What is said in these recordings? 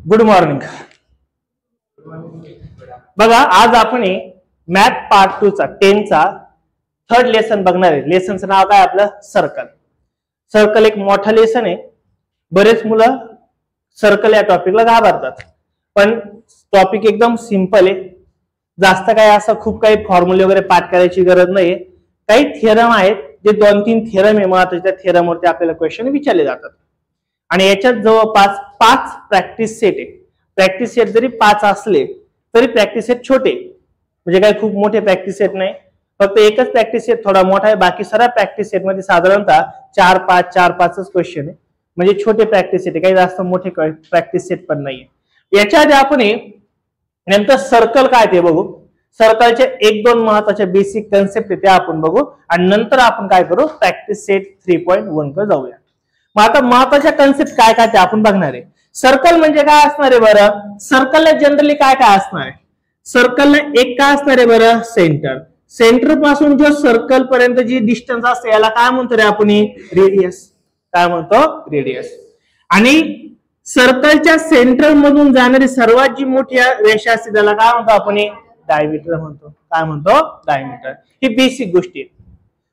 Good morning. बघा आज आपण मॅथ पार्ट 2 चा 10 चा थर्ड लेसन बघणार आहे. लेसनचं नाव काय आपलं सर्कल. सर्कल एक मोठा लेसन आहे. बरेच मुलं सर्कल या टॉपिकला घाबरतात, पण टॉपिक एकदम सिंपल आहे. जास्त काय असं खूप काही फॉर्म्युले वगैरे पाठ करायची गरज नाही. काही थिअरम आहेत जे 2-3 थिअरम आहे महत्त्वाच्या, थिअरमवरती आपल्याला क्वेश्चन विचारले जातात आणि याच्यात जवळपास 5 प्रॅक्टिस सेट आहे. प्रॅक्टिस सेट जरी 5 असले तरी प्रॅक्टिस सेट छोटे, म्हणजे काही खूप मोठे प्रॅक्टिस सेट नाही. फक्त एकच प्रॅक्टिस सेट थोडा मोठा आहे, बाकी सर्व प्रॅक्टिस सेट मध्ये साधारणतः 4-5 क्वेश्चन आहे. म्हणजे छोटे प्रॅक्टिस सेट आहे, काही जास्त मोठे प्रॅक्टिस सेट पण नाहीये. याच्या आधी आपण नेमकं सर्कल काय ते बघू. सर्कलचे 1-2 महत्वाचे बेसिक कन्सेप्ट आहे त्या आपण बघू आणि नंतर आपण काय करू, प्रॅक्टिस सेट 3.1 कडे जाऊया. मग आता महत्वाच्या कन्सेप्ट काय काय ते आपण बघणार आहे. सर्कल म्हणजे काय असणार आहे बरं. सर्कलला जनरली काय काय असणार आहे. सर्कलला एक काय असणार आहे बरं, सेंटर. सेंटर पासून जो सर्कल पर्यंत जी डिस्टन्स असते याला काय म्हणतो रे आपण, रेडियस. काय म्हणतो, रेडियस. आणि सर्कलच्या सेंटर मधून जाणारी सर्वात जी मोठी रेषा असते त्याला काय म्हणतो आपण, डायमीटर म्हणतो. काय म्हणतो, डायमीटर. ही बेसिक गोष्टी आहे.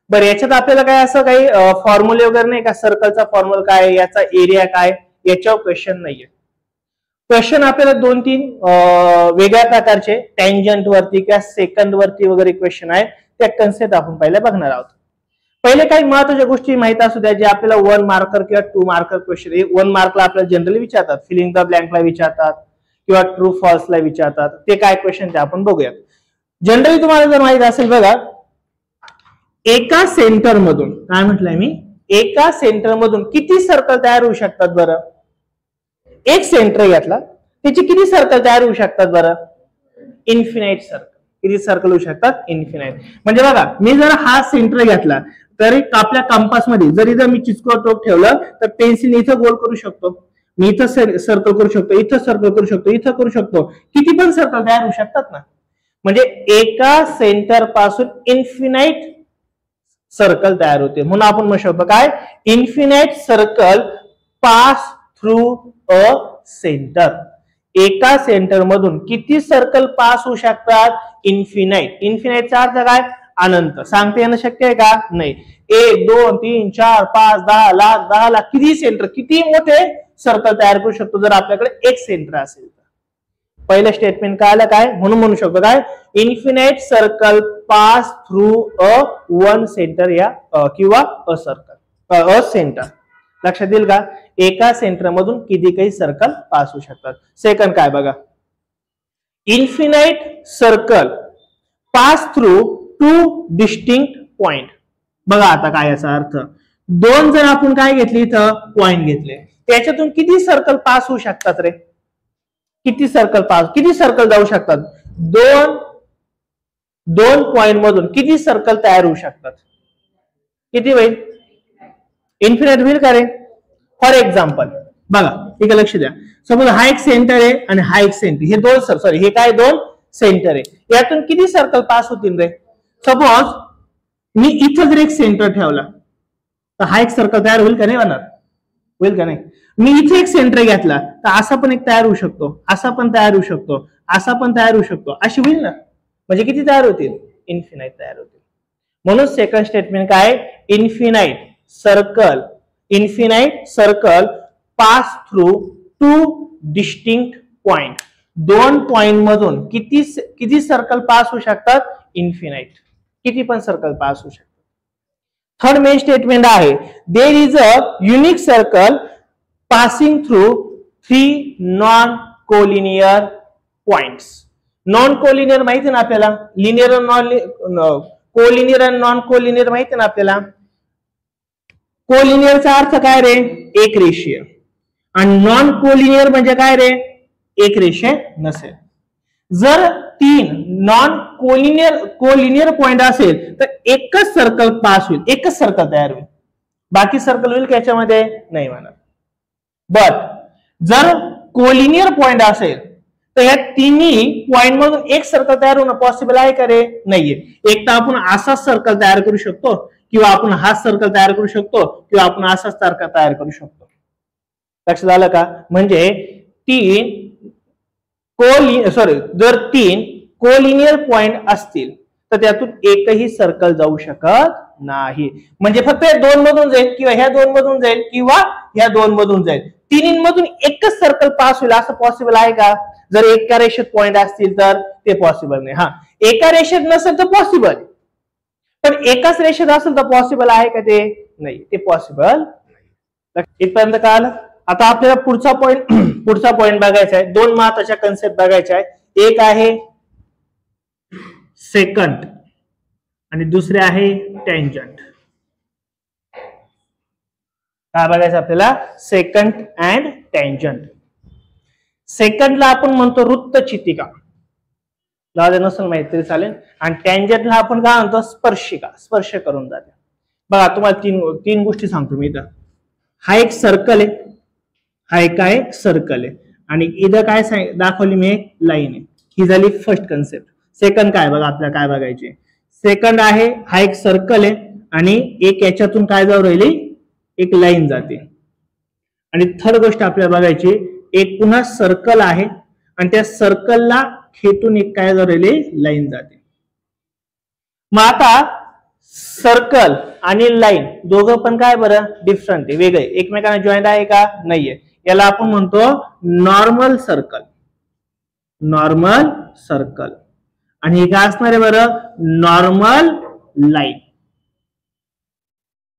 बरं याच्यात आपल्याला काय असं काही फॉर्म्युले वगैरे नाही का, सर्कलचा फॉर्म्युला काय, याचा एरिया काय, याच्यावर क्वेश्चन नाहीये. क्वेश्चन आपल्याला 2-3 वेगळ्या प्रकारचे टँजंट वरती किंवा सेकंड वरती वगैरे क्वेश्चन आहे. त्या कन्सेप्ट आपण पहिले बघणार आहोत. पहिले काही महत्वाच्या गोष्टी माहिती असू द्या जे आपल्याला 1 मार्कर किंवा 2 मार्कर क्वेश्चन. 1 मार्कला आपल्याला जनरली विचारतात, फिलिंग द ब्लँकला विचारतात किंवा ट्रू फॉल्सला विचारतात. ते काय क्वेश्चन ते आपण बघूया. जनरली तुम्हाला जर माहित असेल बघा, एका सेंटर मधून, काय म्हटलंय मी, एका सेंटर मधून किती सर्कल तयार होऊ शकतात बरं. एक सेंटर घेतला त्याची किती सर्कल तयार होऊ शकतात बरं, इन्फिनाइट सर्कल. किती सर्कल होऊ शकतात, इन्फिनाइट. म्हणजे बघा मी जर हा सेंटर घेतला तरी आपल्या कंपास मध्ये जरी जर मी चिचकोर टोक ठेवलं तर पेन्सिल इथं गोल करू शकतो, मी इथं सर्कल करू शकतो, इथं सर्कल करू शकतो, इथं करू शकतो. किती पण सर्कल तयार होऊ शकतात ना. म्हणजे एका सेंटर पासून इन्फिनाइट सर्कल तयार होते. म्हणून आपण म्हणू शकतो काय, infinite circle pass through a centre. एका सेंटर मधून किती सर्कल पास होऊ शकतात, इन्फिनाइट. इन्फिनाइटचा अर्थ काय, अनंत. सांगता येणं शक्य आहे का, नाही. 1, 2, 3, 4, 5, 10 लाख 10 लाख किती सेंटर, किती मोठे सर्कल तयार करू शकतो जर आपल्याकडे एक सेंटर असेल तर. पहिलं स्टेटमेंट काय आलं, काय म्हणून म्हणू शकतो काय, infinite circle pass through a one centre या किंवा अ सर्कल, अ सेंटर. लक्षात येईल का, एका सेंटर मधून किती काही सर्कल पास होऊ शकतात. सेकंड काय बघा, infinite circle pass through 2 distinct point. बघा आता काय याचा अर्थ, 2 जर आपण काय घेतले इथं पॉइंट घेतले, त्याच्यातून किती सर्कल पास होऊ शकतात रे, किती सर्कल पास, किती सर्कल जाऊ शकतात. 2 पॉइंट मधून किती सर्कल तयार होऊ शकतात, किती होईल, इन्फिनाइट होईल का रे. फॉर एक्झाम्पल बघा ठीक आहे, लक्ष द्या. सपोज हा एक सेंटर आहे आणि हा एक सेंटर, हे 2 सॉरी हे काय 2 सेंटर आहे, यातून किती सर्कल पास होतील रे. सपोज मी इथं जर एक सेंटर ठेवला तर हा एक सर्कल तयार होईल का नाही, होणार, होईल का नाही. मी इथे एक सेंटर घेतला तर असा पण एक तयार होऊ शकतो, असा पण तयार होऊ शकतो, असा पण तयार होऊ शकतो, अशी होईल ना. म्हणजे किती तयार होतील, इन्फिनाइट तयार होतील. म्हणून सेकंड स्टेटमेंट काय, infinite circle pass through 2 distinct point. 2 point मधून किती सर्कल पास होऊ शकतात, इन्फिनाइट. किती पण सर्कल पास होऊ शकतात. थर्ड मेन स्टेटमेंट आहे, there is a unique circle passing through 3 non collinear points. Non collinear माहिती ना आपल्याला, लिनियर कोलिनियर आणि नॉन कोलिनियर माहिती ना आपल्याला. कोलिनियरचा अर्थ काय रे, एक रेषीय. आणि नॉन कोलिनियर म्हणजे काय रे, एक रेषीय नसेल. जर 3 नॉन कोलिनियर पॉइंट असेल तर एकच सर्कल पास होईल, एकच सर्कल तयार होईल, बाकी सर्कल होईल याच्यामध्ये नाही म्हणा. बट जर कोलिनियर पॉइंट असेल तर या तिन्ही पॉइंट मधून एक सर्कल तयार होणं पॉसिबल आहे का रे, नाहीये. एक तर आपण असाच सर्कल तयार करू शकतो किंवा आपण हा सर्कल तयार करू शकतो किंवा आपण असाच सर्कल तयार करू शकतो. लक्षात आलं का. म्हणजे जर तीन कोलिनियर पॉइंट असतील तर त्यातून एकही सर्कल जाऊ शकत नाही. म्हणजे फक्त या दोन मधून जाईल किंवा ह्या दोन मधून जाईल किंवा ह्या दोन मधून जाईल, तिन्हीमधून एकच सर्कल पास होईल असं पॉसिबल आहे का? जर एका रेषेत पॉइंट असतील तर ते पॉसिबल नाही. हा, एका रेषेत नसेल तर पॉसिबल, पण एकाच रेषेत असेल तर पॉसिबल आहे का? ते नाही, ते पॉसिबल. इथपर्यंत कळालं? आता आपल्याला पुढचा पॉइंट बघायचा आहे. दोन महत्वाच्या कन्सेप्ट बघायच्या आहे. एक आहे सेकंड आणि दुसरे आहे टँजंट. काय बघायचं आपल्याला? Second and tangent. सेकंडला आपण म्हणतो वृत्तचितिका, नसेल माहिती तरी चालेल. आणि टँजंटला आपण काय म्हणतो? स्पर्शिका, स्पर्श करून जाते. बघा तुम्हाला तीन गोष्टी सांगतो मी इथं. हा एक सर्कल आहे, हा एक काय सर्कल आहे, आणि इथं काय दाखवली मी? एक लाईन आहे. ही झाली फर्स्ट कन्सेप्ट. सेकंड काय बघा, आपल्याला काय बघायचे? सेकंड आहे, हा एक सर्कल आहे आणि एक याच्यातून काय जाऊ राहिली? एक लाईन जाते. आणि थर्ड गोष्ट आपल्याला बघायची, एक पुन्हा सर्कल आहे आणि त्या सर्कलला खेटून एक काय जाऊ राहिली? लाईन जाते. मग आता सर्कल आणि लाईन दोघं पण काय बरं? डिफरंट आहे, वेगळे, एकमेकांना जॉईंट आहे का? नाहीये. याला आपण म्हणतो नॉर्मल सर्कल. Normal circle. आणि हे काय असणार आहे बरं? Normal line.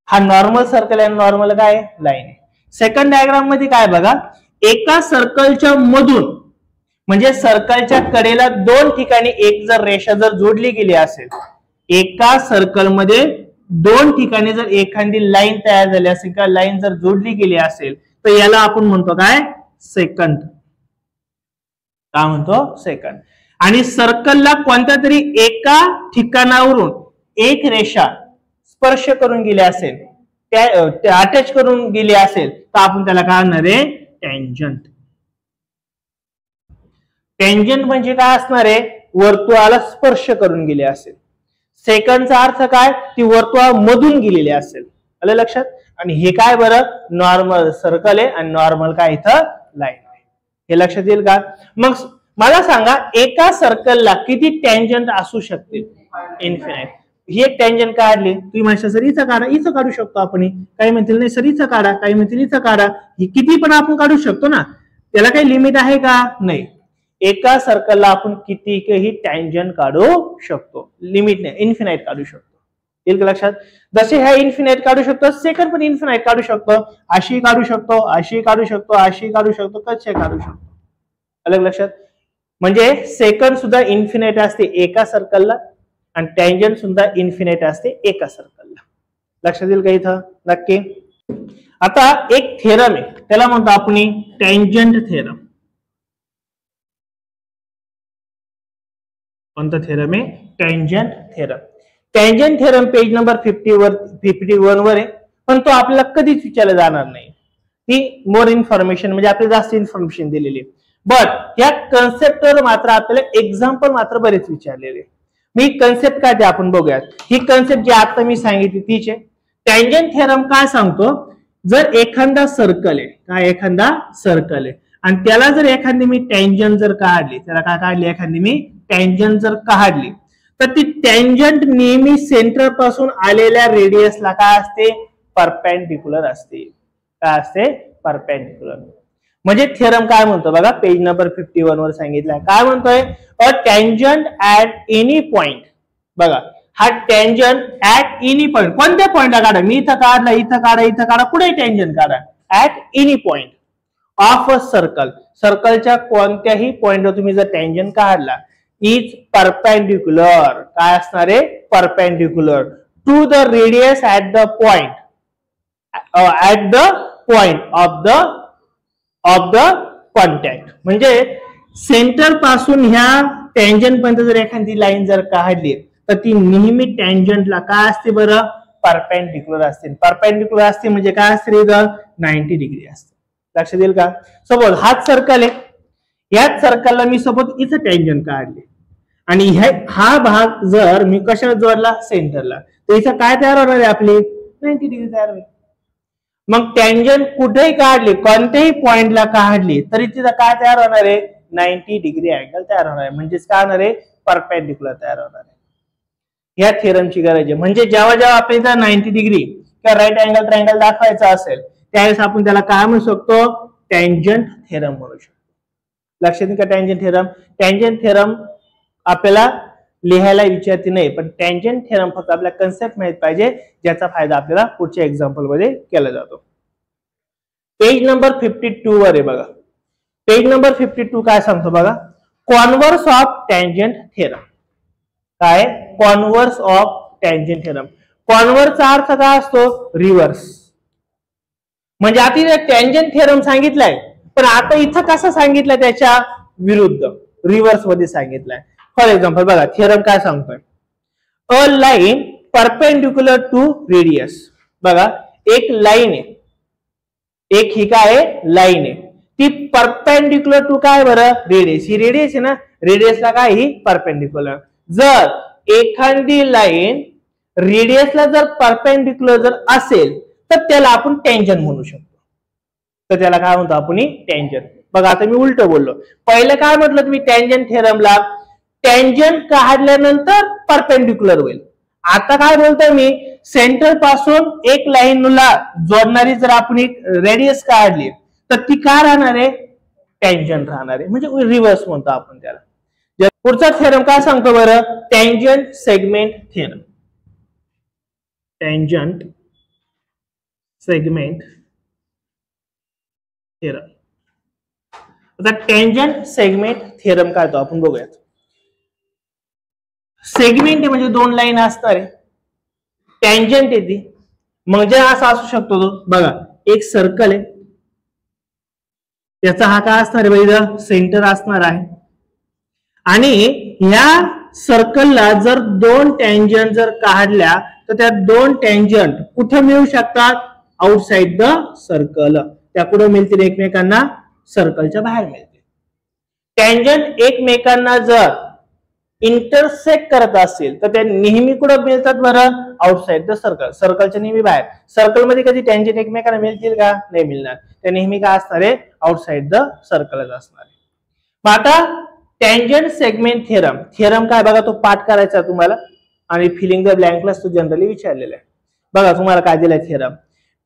हा नॉर्मल सर्कल आहे, नॉर्मल काय? लाईन आहे. सेकंड डायग्राम मध्ये काय बघा, एका सर्कलच्या मधून, म्हणजे सर्कलच्या कडेला दोन ठिकाणी एक जर रेषा जर जोडली गेली असेल, एका सर्कल मध्ये दोन ठिकाणी जर एखादी लाईन तयार झाली असेल किंवा लाईन जर जोडली गेली असेल तर याला आपण म्हणतो काय? सेकंड. काय म्हणतो? सेकंड. आणि सर्कलला कोणत्या तरी एका ठिकाणावरून एक रेषा स्पर्श करून गेली असेल, त्या अटॅच करून गेली असेल तर आपण त्याला काय म्हणणार आहे? टँजंट. टँजंट म्हणजे काय असणार आहे? वर्तुळाला स्पर्श करून गेले असेल. सेकंडचा अर्थ काय? ती वर्तुळामधून गेलेली असेल. आलं लक्षात? आणि हे काय बरं? नॉर्मल सर्कल आहे आणि नॉर्मल काय? इथं लाईन आहे. हे लक्षात येईल का? मग मला सांगा, एका सर्कलला किती टँजंट असू शकतील? इन्फिनाइट. ही एक टँजंट काढली, तुम्ही म्हणता सर इथं काढा, इथं काढू शकतो आपण. काही म्हणतील नाही सर इथं काढा, काही म्हणतील इथं काढा. ही किती पण आपण काढू शकतो ना, त्याला काही लिमिट आहे का? नाही. एका सर्कलला आपण कितीही टँजंट काढू शकतो, लिमिट नाही, इन्फिनाइट काढू शकतो. येईल का लक्षात? जसे ह्या इन्फिनाइट काढू शकतो, सेकंड पण इन्फिनाइट काढू शकतो. अशी काढू शकतो, अशी काढू शकतो, अशी काढू शकतो, कसे काढू शकतो. अलग लक्षात? म्हणजे सेकंड सुद्धा इन्फिनाइट असते एका सर्कलला आणि टँजंट सुद्धा इन्फिनाइट असते एका सर्कलला. लक्षात येईल का इथं? नक्की. आता एक थेरम आहे, त्याला म्हणतो आपण टँजंट थेरम. कोणता थेरम आहे? Tangent theorem. Tangent theorem page number 51 वर आहे, पण तो आपल्याला कधीच विचारला जाणार नाही. ती मोर इन्फॉर्मेशन, म्हणजे आपल्याला जास्त इन्फॉर्मेशन दिलेली आहे. बट या कन्सेप्टवर मात्र आपल्याला एक्झाम्पल मात्र बरेच विचारलेले. मी कन्सेप्ट काय ते आपण बघूयात. ही कन्सेप्ट जी आता मी सांगितली तीच आहे. टँजंट थेरम काय सांगतो? जर एखादा सर्कल आहे, काय एखादा सर्कल आहे आणि त्याला जर एखादी मी टँजंट जर काढली, त्याला काय काढली? एखादी मी टँजंट जर काढली तर ती टँजंट नेहमी सेंटर पासून आलेल्या रेडियसला काय असते? परपेंडिक्युलर असते. काय असते? परपेंडिक्युलर. म्हणजे थेरम काय म्हणतो बघा, पेज नंबर 51 वर सांगितलंय. काय म्हणतोय? अ टँजंट ऍट एनी पॉइंट. बघा, हा टँजंट ऍट एनी पॉइंट, कोणत्या पॉइंटला काढा? मी इथं काढला, इथं काढा, इथं काढा, कुठे टँजंट काढा. At any point of a circle. सर्कलच्या कोणत्याही पॉइंटवर तुम्ही जर टँजंट काढला, इज परपेंडिक्युलर. काय असणार आहे? Perpendicular to the radius at the point, at the point of the contact. म्हणजे सेंटर पासून ह्या टँजंट पर्यंत जर एखादी लाईन जर काढली तर ती नेहमी टँजंटला काय असते बरं? परपेंडिक्युलर असते. परपेंडिक्युलर असते म्हणजे काय असते? 90 डिग्री असते. लक्षात येईल का? सपोज हाच सर्कल आहे, याच सर्कलला मी सपोज इथं टँजंट काढली आणि हा भाग जर मी कशाला जोडला? सेंटरला, तर इथं काय तयार होणार आहे? आपली 90 डिग्री तयार होईल. मग टँजंट कुठेही काढली, कोणत्याही पॉइंटला काढली तरी तिथं काय तयार होणार आहे, 90 डिग्री अँगल तयार होणार आहे. म्हणजेच काय होणार आहे, परपेंडिक्युलर तयार होणार आहे. या थेरमची गरज आहे. म्हणजे जेव्हा जेव्हा आपल्याला 90 डिग्री किंवा राईट अँगल ट्रायंगल दाखवायचा असेल त्यावेळेस आपण त्याला काय म्हणू शकतो, टँजंट थेरम म्हणू शकतो. लक्षात येईल का टँजंट थेरम? टँजंट थेरम आपल्याला लिहायला विचारते नाही, पण टँजंट थेरम फक्त आपल्याला कन्सेप्ट माहित पाहिजे, ज्याचा फायदा आपल्याला पुढच्या एक्झाम्पल मध्ये केला जातो. पेज नंबर 52 वर आहे बघा. पेज नंबर 52 काय सांगतो बघा, कॉन्व्हर्स ऑफ टँजंट थेरम. काय? Converse of tangent theorem. कॉन्व्हर्सचा अर्थ काय असतो, रिव्हर्स. म्हणजे आता टँजंट थेरम सांगितलाय, पण आता इथं कसं सांगितलंय, त्याच्या विरुद्ध रिव्हर्स मध्ये सांगितलंय. फॉर एक्झाम्पल बघा, थेरम काय सांगतोय, a line perpendicular to radius. बघा, एक लाईन आहे, एक ही काय आहे, लाईन आहे, ती परपेंडिक्युलर टू काय बरं, रेडियस. ही रेडियस आहे ना, रेडियसला काय, ही परपेंडिक्युलर. जर एखादी लाईन रेडियसला जर परपेंडिक्युलर जर असेल तर त्याला आपण टँजंट म्हणू शकतो. तर त्याला काय म्हणतो आपण, टँजंट. बघा आता मी उलट बोललो. पहिलं काय म्हटलं तुम्ही टँजंट थेरमला, टँजंट काढल्यानंतर परपेंडिक्युलर होईल. आता काय बोलतोय मी, सेंटर पासून एक लाईनला जोडणारी जर आपण एक रेडियस काढली तर ती काय राहणार आहे, टँजंट राहणार आहे. म्हणजे रिव्हर्स म्हणतो आपण त्याला. पुढचा थेरम काय सांगतो बरं, tangent segment theorem. Tangent segment theorem. आता टँजंट सेगमेंट थेरम काय तो आपण बघूयात. सेगमेंट म्हणजे दोन लाईन असणार आहे, टँजंट येते. म्हणजे असा असू शकतो तो बघा, एक सर्कल आहे, त्याचा हा काय असणार आहे बघा, सेंटर असणार आहे. आणि ह्या सर्कलला जर दोन टँजंट जर काढल्या तर त्या दोन टँजंट कुठे मिळू शकतात, आउटसाइड द सर्कल. त्या कुठे मिळतील, एकमेकांना सर्कलच्या बाहेर मिळतील. टँजंट एकमेकांना जर इंटरसेक्ट करत असेल तर त्या नेहमी कुठे मिळतात बरं, आउटसाइड द सर्कल. सर्कलच्या नेहमी बाहेर. सर्कल मध्ये कधी टँजंट एकमेकांना मिळतील का, नाही मिळणार. त्या नेहमी काय असणार आहे, आउटसाइड द सर्कलच असणार आहे. मग आता टँजंट सेगमेंट थेरम. थेरम काय बघा, तो पाठ करायचा तुम्हाला आणि फिलिंग द ब्लँकलाच तो जनरली विचारलेला आहे. बघा तुम्हाला काय दिलंय theorem,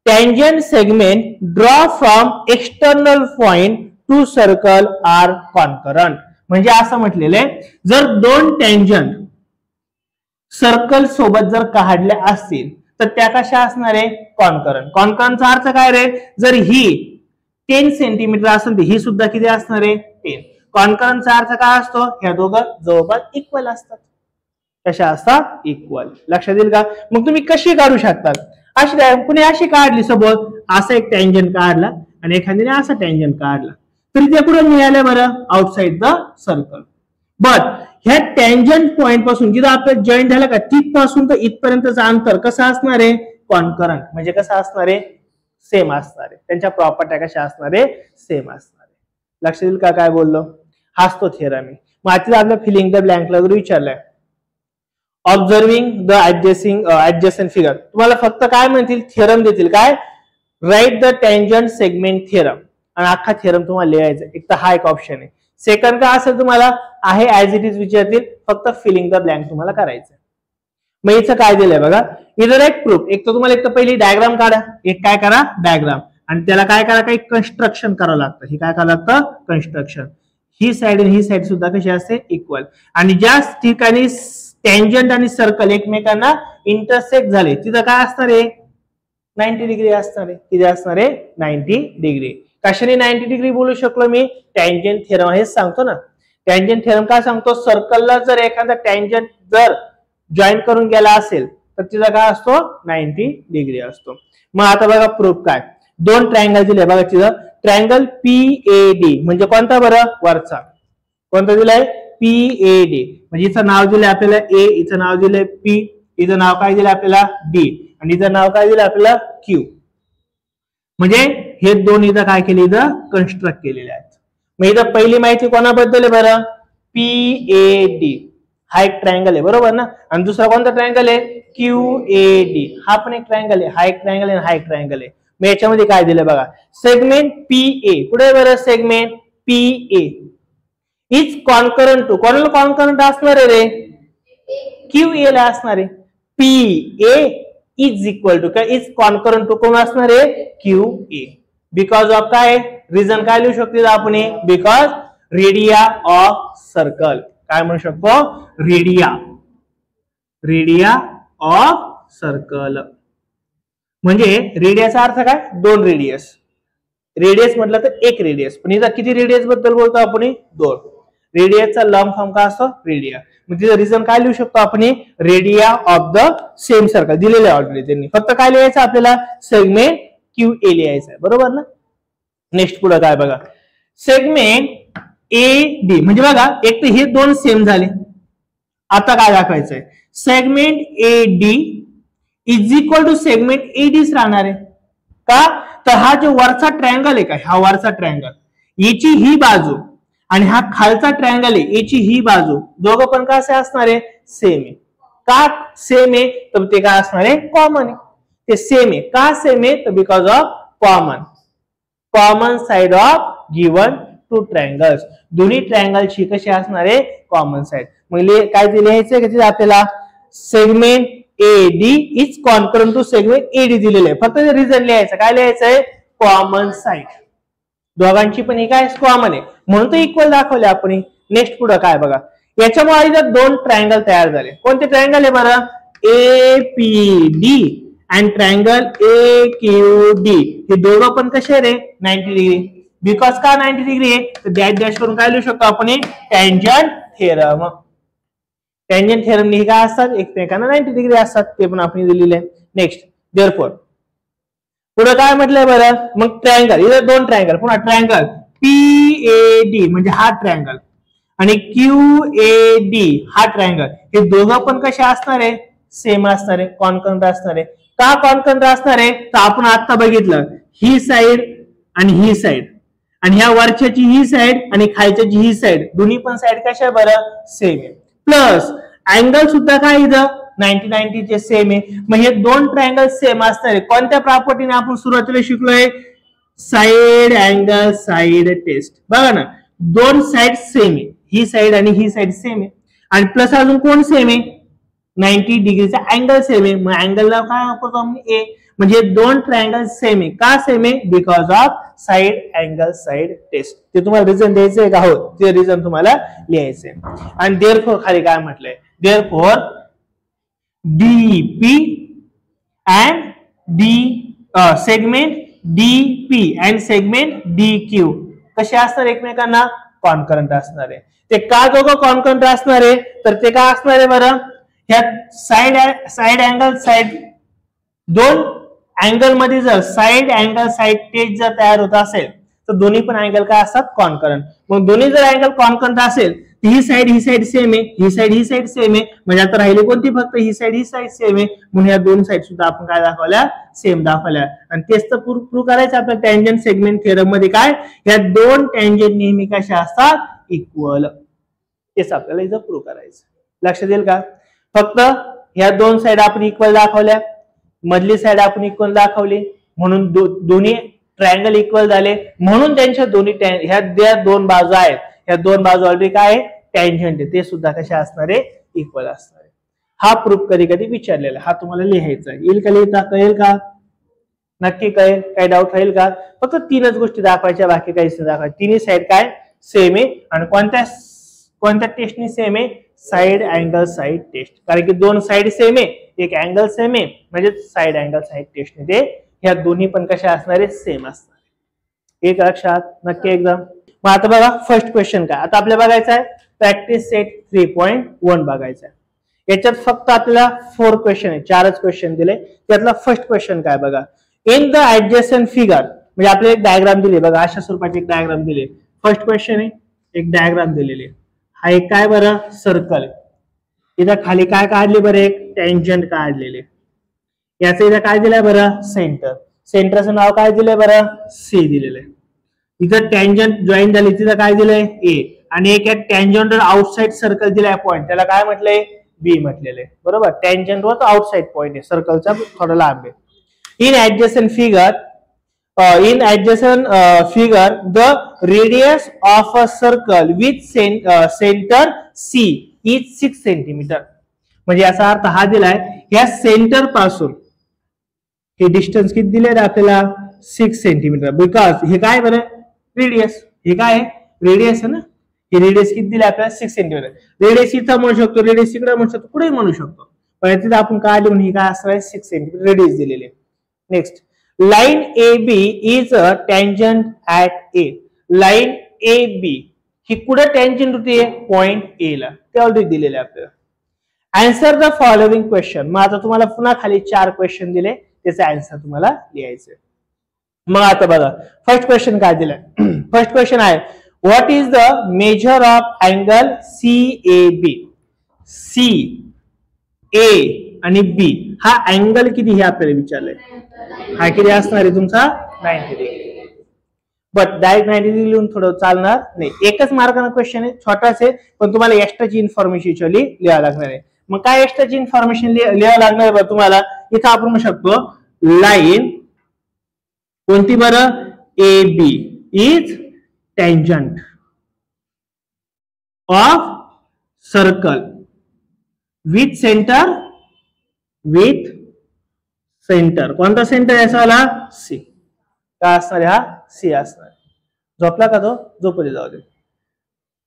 tangent segment draw from external point to circle are concurrent. म्हणजे असं म्हटलेलं आहे, जर दोन टँजंट सर्कल सोबत जर काढल्या असतील तर त्या कशा असणार आहे, कॉन्करंट. कॉन्करंटचा अर्थ काय रे, जर ही 10 सेंटीमीटर असेल तर ही सुद्धा किती असणार आहे, 10. कॉन्करंटचा अर्थ काय असतो, ह्या दोघं जवळपास इक्वल असतात. कशा असतात, इक्वल. लक्षात येईल का. मग तुम्ही कशी काढू शकतात, अशी कुणी अशी काढली, सपोज असा एक टँजंट काढला आणि एखाद्याने असा टँजंट काढला, तरी ते कुठे मिळाले बरं, आउटसाइड द सर्कल. बट ह्या टँजंट पॉइंट पासून जिथं आपलं जॉईंट झालं का, तिथपासून तर इथपर्यंतचं अंतर कसं असणार आहे, कॉन्करंट. म्हणजे कसं असणार आहे, सेम असणार आहे. त्यांच्या प्रॉपर्ट्या कशा असणार आहे, सेम असणार आहे. लक्षात येईल का काय बोललो, हाच तो थेरम आहे. मग आता आपल्या फिलिंग द ब्लँकला जर विचारलंय, ऑब्झर्विंग द ऍडजस्टंट फिगर, तुम्हाला फक्त काय म्हणतील, थेरम देतील, काय, write the tangent segment theorem. आणि अख्खा थेरम तुम्हाला लिहायचा. एक तर हा एक ऑप्शन आहे. सेकंड काय असेल तुम्हाला आहे ऍज इट इज विचारतील, फक्त फिलिंग द ब्लँक तुम्हाला करायचं. मग इथं काय दिलंय बघा, इधर एक प्रूफ. एक तर तुम्हाला एक तर पहिली डायग्राम काढा, एक काय करा, डायग्राम, आणि त्याला काय करा, काही कन्स्ट्रक्शन करावं लागतं. हे काय करावं लागतं, कन्स्ट्रक्शन. ही साइड आणि ही साइड सुद्धा कशी असते, इक्वल. आणि ज्या ठिकाणी टँजंट आणि सर्कल एकमेकांना इंटरसेक्ट झाले तिथं काय असणार आहे, 90 डिग्री असणार आहे. किती असणार आहे, 90 डिग्री. कशाने 90 डिग्री बोलू शकलो मी, टँजंट थेरम हेच सांगतो ना. टँजंट थेरम काय सांगतो, सर्कलला जर एखादा टँजंट जर जॉईन करून गेला असेल तर तिचा काय असतो, 90 डिग्री असतो. मग आता बघा प्रूफ काय, दोन ट्रायंगल दिले बघा तिथं. ट्रायंगल PAD म्हणजे कोणता बरं, वरचा. कोणता दिलाय, PAD. म्हणजे हिचं नाव दिलंय आपल्याला A, हिचं नाव दिलंय P, हिचं नाव काय दिलं आपल्याला D, आणि हिचं नाव काय दिलं आपल्याला Q. म्हणजे हे दोन इथं काय केले, इथं कन्स्ट्रक्ट केलेले आहेत. मग इथं पहिली माहिती कोणाबद्दल आहे बरं, PAD. हा एक ट्रायंगल आहे बरोबर ना. आणि दुसरा कोणता ट्रायंगल आहे, QAD. हा पण एक ट्रायंगल आहे. हा एक ट्रायंगल आहे, हा एक ट्रायंगल आहे. मग याच्यामध्ये काय दिलं बघा, सेगमेंट PA, कुठे बरं segment PA is concurrent to, कोणाला कॉन्करंट असणार आहे रे, QA ला असणार आहे. PA इज इक्वल टू काय, इज कॉन्करंट टू कोण असणार आहे, QA. बिकॉज ऑफ काय, रिझन काय लिहू शकतो आपण, बिकॉज रेडिया ऑफ सर्कल, काय म्हणू शकतो, रेडिया ऑफ सर्कल. म्हणजे रेडियाचा अर्थ काय, दोन रेडियस. रेडियस म्हटलं तर एक रेडियस, पण इथं किती रेडियस बद्दल बोलतो आपण, दोन. रेडियसचा लंब फॉर्म काय असतो, रेडिया. मग तिचं रिझन काय लिहू शकतो आपण, radio of the same circle दिलेलं आहे ऑलरेडी त्यांनी, फक्त काय लिहायचं आपल्याला, सेगमेंट QA लिहायचं आहे, बरोबर ना. नेक्स्ट पुढे काय बघा, सेगमेंट AD, म्हणजे बघा एक तर हे दोन सेम झाले. आता काय दाखवायचंय, segment AD is equal to segment ADच राहणार आहे का, तर हा जो वरचा ट्रायंगल आहे का, हा वरचा ट्रायंगल, याची ही बाजू आणि हा खालचा ट्रायंगल आहे याची ही बाजू, दोघं पण कसे असणार आहे, सेम आहे. का सेम आहे, तर ते काय असणार आहे, कॉमन आहे. ते सेम आहे का, सेम आहे, तर because of common side of given two triangles, दोन्ही ट्रायंगलची कशी असणार आहे, कॉमन साइड. मग काय लिहायचंय की आपल्याला, segment AD is concurrent to segment AD दिलेलं आहे, फक्त रिझन लिहायचं, काय लिहायचंय, कॉमन साइड. दोघांची पण ही काय कॉमन आहे म्हणून तो इक्वल दाखवले आपण. नेक्स्ट पुढे काय बघा, याच्यामुळे इथं दोन ट्रायंगल तयार झाले. कोणते ट्रायंगल आहे बरं, APD अँड ट्रायंगल AQD, हे दोघं पण कसे रे, 90 डिग्री. बिकॉज का 90 डिग्री आहे, तर डॅश डॅश करून काय लिहू शकतो आपण, टँजंट थेरम. टँजंट थेरम हे काय असतात, एकमेकांना 90 डिग्री असतात, ते पण आपण दिलेले आहे. नेक्स्ट देअरफॉर पुढे काय म्हटलंय बरं, मग ट्रायंगल, इथं दोन ट्रायंगल, पुन्हा ट्रायंगल PAD म्हणजे हा ट्रायंगल आणि QAD हा ट्रायंगल, हे दोघं पण कसे असणार आहे, सेम असणार आहे, कॉन्करंट असणार आहे. का कॉन्करंट असणार आहे, तर आपण आता बघितलं, ही साइड आणि ही साइड, आणि ह्या वरच्याची ही साइड आणि खालच्याची ही साइड, दोन्ही पण साइड कशा आहे बरं, सेम आहे. प्लस अँगल सुद्धा काय इथं 90-90 चे सेम आहे. मग हे दोन ट्रायंगल सेम असणार आहे. कोणत्या प्रॉपर्टीने आपण सुरुवातीला शिकलोय, साइड अँगल साइड टेस्ट. बघा ना, दोन साइड सेम आहे, ही साइड आणि ही साइड सेम आहे, आणि प्लस अजून कोण सेम आहे, 90 डिग्रीचा अँगल सेम आहे. मग अँगलला काय वापरतो आपण, A. म्हणजे दोन ट्रायंगल सेम आहे. का सेम आहे, because of side angle side test. ते तुम्हाला रिझन द्यायचंय का, हो ते रिझन तुम्हाला लिहायचंय. आणि देअरफॉर खाली काय म्हटलंय, therefore DP and segment DP and segment DQ कसे असणार, एकमेकांना कॉन्करंट असणार आहे. ते का दोघं कॉन्करंट असणार आहे, तर ते काय असणार आहे बरं, ह्या साइड अँगल साइड, दोन अँगल मध्ये जर साइड अँगल साइड टेस्ट जर तयार होत असेल तर दोन्ही पण अँगल काय असतात, कॉन्करंट. मग दोन्ही जर अँगल कॉन्करंट असेल तर ही साइड सेम आहे, ही साइड सेम आहे, म्हणजे आता राहिली कोणती, फक्त ही साइड सेम आहे. म्हणून या दोन साइड सुद्धा आपण काय दाखवल्या, सेम दाखवल्या. आणि तेच तर प्रूव्ह करायचं आपल्या टँजंट सेगमेंट थिअरम मध्ये, काय या दोन टँजंट नेहमी कशा असतात, इक्वल. तेच आपल्याला इथं प्रूव्ह करायचं. लक्षात येईल का, फक्त ह्या दोन साइड आपण इक्वल दाखवल्या, मधली साइड आपण इक्वल दाखवली, म्हणून दोन्ही ट्रायंगल इक्वल झाले. म्हणून त्यांच्या दोन्ही ह्या ज्या दोन बाजू आहेत, ह्या दोन बाजू ऑलरेडी काय टँजंट आहे, ते सुद्धा कशा असणार आहे, इक्वल असणार आहे. हा प्रूफ कधी कधी विचारलेला, हा तुम्हाला लिहायचा आहे. येईल का, लिहिता कळेल का, नक्की कळेल, काही डाऊट राहील का. फक्त तीनच गोष्टी दाखवायच्या, बाकी काहीच नाही दाखवायचं. तिन्ही साइड काय सेम आहे, आणि कोणत्या टेस्टनी सेम आहे, साइड अँगल साइड टेस्ट. कारण की दोन साइड सेम आहे, एक अँगल सेम आहे, म्हणजे साइड अँगल साइड टेस्टने ते ह्या दोन्ही पण कशा असणार आहे, सेम असणार. एक लक्षात नक्की एकदम. मग आता बघा फर्स्ट क्वेश्चन काय, आता आपल्याला बघायचं आहे प्रॅक्टिस सेट 3.1 बघायचा आहे. याच्यात फक्त आपल्याला 4 क्वेश्चन आहे, 4च क्वेश्चन दिले. त्यातला फर्स्ट क्वेश्चन काय बघा, इन द ऍडजस्टंट फिगर, म्हणजे आपल्याला एक डायग्राम दिली बघा, अशा स्वरूपाची एक डायग्राम दिली. फर्स्ट क्वेश्चन आहे, एक डायग्राम दिलेली आहे. हा एक काय बरं, सर्कल. इथं खाली काय काढले बरं, एक टँजंट काढलेले. याचं इथं काय दिलंय बरं, सेंटर. सेंटरचं नाव काय दिलंय बरं, C दिलेलं आहे. इथं टँजंट जॉईन झाली, तिथं काय दिलंय A, आणि एक टँजंट आउटसाइड सर्कल दिलाय पॉइंट, त्याला काय म्हटलंय, B म्हटलेलं आहे. बरोबर, टँजंट वर आउटसाइड पॉइंट आहे, सर्कलचा थोडा लांब आहे. In adjacent figure in adjacent figure the radius of a circle with center C is 6 centimetre. म्हणजे याचा अर्थ हा दिलाय या सेंटर पासून हे डिस्टन्स किती दिले आपल्याला 6 सेंटीमीटर. बिकॉज हे काय बरं रेडियस, हे काय रेडियस आहे ना, हे रेडियस किती दिले आपल्याला 6 सेंटीमीटर. रेडियस इथं म्हणू शकतो, रेडियस इकडे म्हणू शकतो, कुठेही म्हणू शकतो, पण तिथे आपण काय लिहून ही काय असणार 6 सेंटीमीटर रेडियस दिलेले. Next line AB is a tangent at A. Line AB ही कुठे टेंजंट होती पॉइंट A ला, ते ऑलरेडी दिलेले आपल्याला. Answer the following question. मग आता तुम्हाला पुन्हा खाली 4 क्वेश्चन दिले, त्याचे आन्सर तुम्हाला लिहायचे. मग आता बघा फर्स्ट क्वेश्चन काय दिलाय. फर्स्ट क्वेश्चन आहे what is the major of angle CAB. CA आणि B हा अँगल किती हे आपल्याला विचारलंय. हा किती असणार आहे तुमचा 90 डिग्री. बट डायरेक्ट 90 डिग्री लिहून थोडं चालणार नाही. एकच मार्काचा क्वेश्चन आहे, छोटाच आहे, पण तुम्हाला एक्स्ट्राची इन्फॉर्मेशन लिहावं लागणार आहे. मग काय एक्स्ट्राची इन्फॉर्मेशन लिहावं लागणार आहे तुम्हाला. इथं आपण म्हणू शकतो लाईन कोणती बरं AB is tangent of circle with centre कोणता सेंटर याचा आला C. काय असणार हा C असणार. झोपला का तो, झोपू दे, जाऊ दे,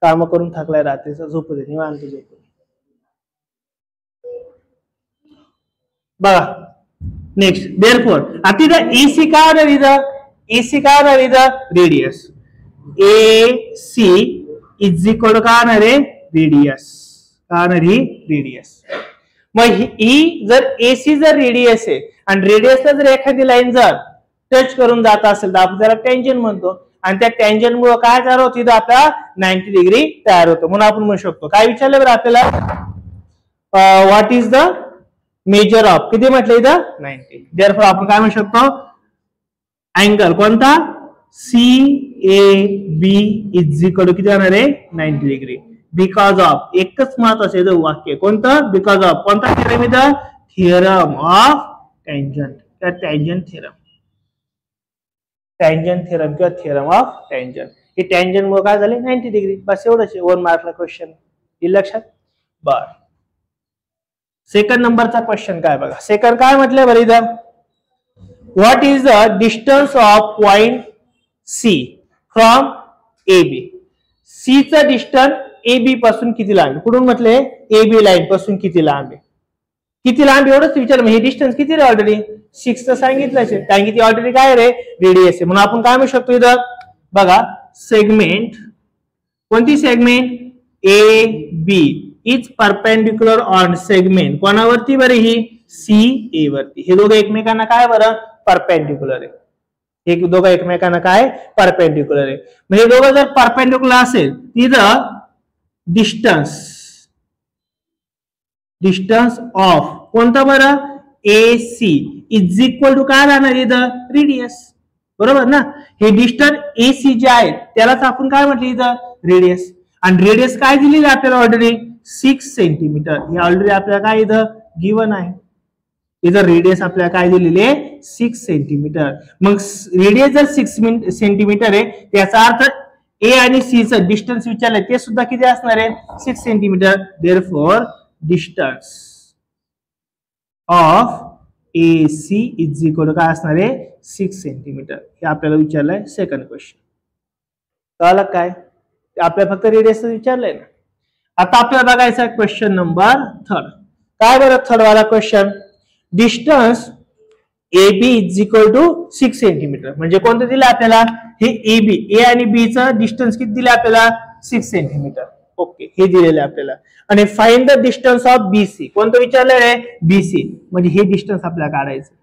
काम करून थकलाय रात्रीचा, झोपू दे, निवांत झोपू दे. बघा नेक्स्ट देअरफॉर आता इथं AC काय होणार, इथं AC काय होणार, इथं रेडियस AC इज इक्वल काय होणार आहे रेडियस. काय होणार ही रेडियस. मग ही जर AC जर रेडियस आहे आणि रेडियसला जर एखादी लाईन जर टच करून जात असेल तर आपण त्याला टेंजंट म्हणतो. आणि त्या टेंजंट मुळे काय तयार होतं, इथं आपला 90 डिग्री तयार होतो. म्हणून आपण म्हणू शकतो काय विचारलं बरं आपल्याला what is the measure of किती म्हटलं इथं 90. देअरफॉर आपण काय म्हणू शकतो अँगल कोणता CAB इज इक्वल टू किती होणार आहे 90 डिग्री. बिकॉज ऑफ एकच महत्वाचं आहे वाक्य कोणतं, बिकॉज ऑफ कोणता थिअरम इथं थिअरम ऑफ टेंजंट किंवा टेंजंट थिअरम. टेंजंट थिअरम किंवा थिअरम ऑफ टेंजंट. हे टेंजंट मुळे काय झाले 90 डिग्री. बस एवढंच आहे 1 मार्कला क्वेश्चन. हे लक्षात. बर सेकंड नंबरचा क्वेश्चन काय बघा. सेकंड काय म्हटलंय बरं इथं what is the distance of point C from AB. C चं डिस्टन्स AB पासून किती लांब, कुठून म्हटले AB लाईन पासून किती लांब आहे, किती लांब एवढंच विचार. हे डिस्टन्स किती रे ऑलरेडी 6 तर सांगितलंच आहे, कारण की ती ऑलरेडी काय रे रेडियस आहे. म्हणून आपण काय म्हणू शकतो इथं बघा सेगमेंट कोणती segment AB is perpendicular on segment कोणावरती बरं ही CA वरती. हे दोघं एकमेकांना काय बरं परपेंडिक्युलर आहे. हे दोघं एकमेकांना काय परपेंडिक्युलर आहे. म्हणजे दोघं जर परपेंडिक्युलर असेल तिथं डिस्टन्स ऑफ कोणता बरं AC इज इक्वल टू काय राहणार इथं रेडियस. बरोबर ना. हे डिस्टन्स AC जे आहे त्यालाच आपण काय म्हटलं इथं रेडियस. आणि रेडियस काय दिलेली आपल्याला ऑलरेडी 6 सेंटीमीटर. हे ऑलरेडी आपल्याला काय इथं गिवन आहे. इथं रेडियस आपल्याला काय दिलेली आहे 6 सेंटीमीटर. मग रेडियस जर 6 सेंटीमीटर आहे त्याचा अर्थ A आणि C चं डिस्टन्स विचारलंय ते सुद्धा किती असणार आहे 6 centimetre. Therefore distance of AC is equal to काय असणार आहे 6 सेंटीमीटर. हे आपल्याला विचारलंय सेकंड क्वेश्चन. कळलं काय, आपल्याला फक्त रेडियस विचारलंय ना. आता आपल्याला बघायचा क्वेश्चन नंबर 3. काय बरं थर्ड वाला question distance AB is equal to 6 centimetre. म्हणजे कोणतं दिलं आपल्याला हे AB A आणि B चं डिस्टन्स किती दिलं आपल्याला 6 सेंटीमीटर. ओके हे दिलेलं आहे आपल्याला. आणि find the distance of BC कोणतं विचारलेलं आहे BC. म्हणजे हे डिस्टन्स आपल्याला काढायचं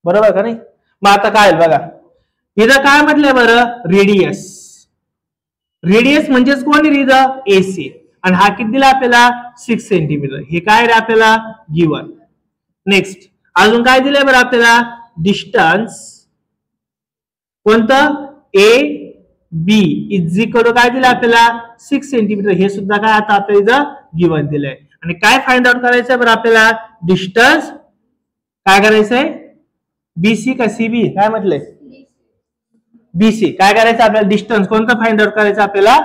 बरोबर का नाही. मग आता काय बघा इथं काय म्हटलंय बरं रेडियस. रेडियस म्हणजेच कोण इथं AC आणि हा किती दिला आपल्याला 6 सेंटीमीटर. हे काय रे आपल्याला गिवन. नेक्स्ट अजून काय दिलंय बरं आपल्याला डिस्टन्स कोणतं AB इज इक्वल टू काय दिलं आपल्याला 6 सेंटीमीटर. हे सुद्धा काय आता आपल्याला इथं गिवन दिलंय. आणि काय फाइंड आउट करायचंय बरं आपल्याला डिस्टन्स काय करायचंय BC का CB काय म्हटलंय बीसी काय करायचं आपल्याला डिस्टन्स कोणतं फाइंड आउट करायचं आपल्याला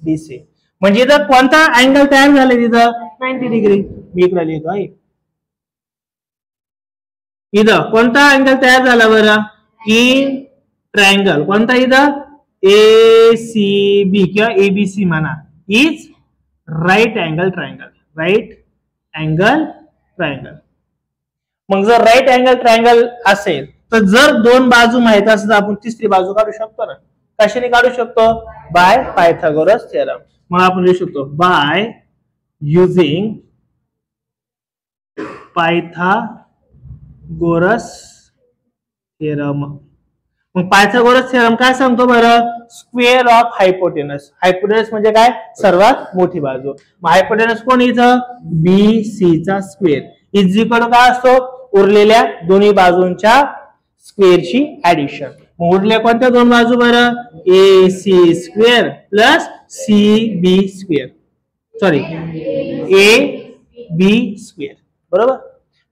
बीसी म्हणजे इथं कोणता अँगल तयार झाला तिथं 90 डिग्री मी इकडे लिहितो आहे इथं कोणता अँगल तयार झाला बरं इन ट्रायंगल कोणता इथं ACB किंवा ABC म्हणा इज राईट अँगल ट्रायंगल मग जर राईट अँगल ट्रायंगल असेल तर जर दोन बाजू माहित असेल तर आपण तिसरी बाजू काढू शकतो ना कशाने काढू शकतो बाय पायथागोरस थेरम मग आपण लिहू शकतो बाय युजिंग पायथागोरस थेरम मग पायथागोरस थेरम काय सांगतो बरं स्क्वेअर ऑफ हायपोटेनस म्हणजे काय सर्वात मोठी बाजू मग हायपोटेनस कोण इथं BC चा स्क्वेअर इज इक्वल काय असतो उरलेल्या दोन्ही बाजूंच्या स्क्वेअरची ऍडिशन मग उरल्या कोणत्या दोन बाजू बरं AC square plus CB square sorry AB square बरोबर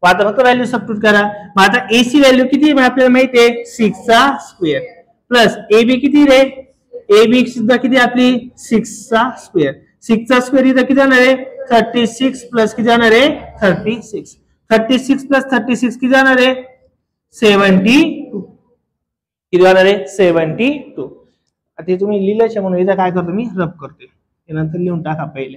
मग आता फक्त व्हॅल्यू सबस्टिट्यूट करा मग आता AC व्हॅल्यू किती आपल्याला माहिती आहे 6 चा स्क्वेअर प्लस AB किती रे AB सुद्धा किती आपली 6 चा स्क्वेअर 6 चा स्क्वेअर इथं किती जाणार आहे 36 प्लस किती जाणार आहे 36 प्लस 36 किती जाणार आहे 72 किती जाणार आहे 72 आता तुम्ही लिहिलंच म्हणून इथं काय करतो मी रब करतोय नंतर लिहून टाका पहिले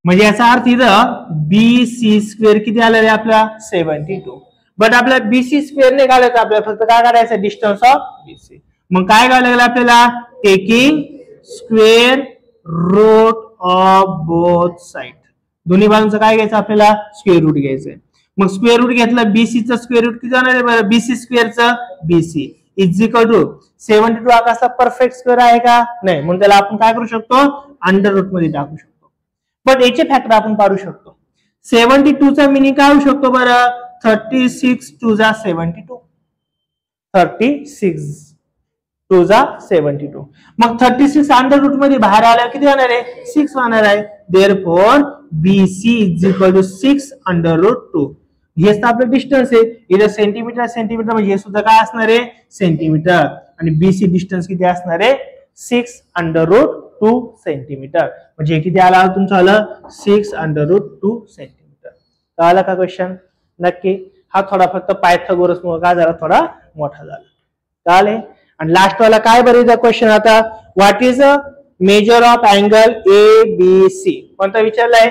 म्हणजे याचा अर्थ इथं BC स्क्वेअर किती आला रे आपला 72 बट आपला BC स्क्वेअर नाही काढायचं आपल्याला फक्त काय काढायचं डिस्टन्स ऑफ BC मग काय करायला लागलं आपल्याला taking square root of both side दोन्ही बाजूंचं काय घ्यायचं आपल्याला स्क्वेअर रूट घ्यायचंय मग स्क्वेअर रूट घेतलं BC चं स्क्वेअर रूट किती जाणार आहे बरं BC स्क्वेअरचं BC इज इक्वल टू 72 हा कसला परफेक्ट स्क्वेअर आहे का नाही म्हणून त्याला आपण काय करू शकतो अंडर रूट मध्ये टाकू शकतो बट याचे फॅक्टर आपण पाडू शकतो 72 चा मिनिंग काय होऊ शकतो बरं 36 2 जा 72 36 2 जा 72 मग 36 अंडर रूट मध्ये बाहेर आल्यावर किती होणार आहे 6 होणार आहे therefore BC is equal to 6 under root 2 हेच तर आपलं डिस्टन्स आहे इथं सेंटीमीटर म्हणजे हे सुद्धा काय असणार आहे सेंटीमीटर आणि BC डिस्टन्स किती असणार आहे 6 अंडर रूट 2 सेंटीमीटर म्हणजे किती आला तुमचं आलं 6 अंडर रूट 2 सेंटीमीटर कळालं का क्वेश्चन नक्की हा थोडा फक्त पायथागोरस मुळे काय झाला थोडा मोठा झाला कळाले आणि लास्ट वाला काय बरं क्वेश्चन आता what is a measure of angle ABC कोणता विचारलाय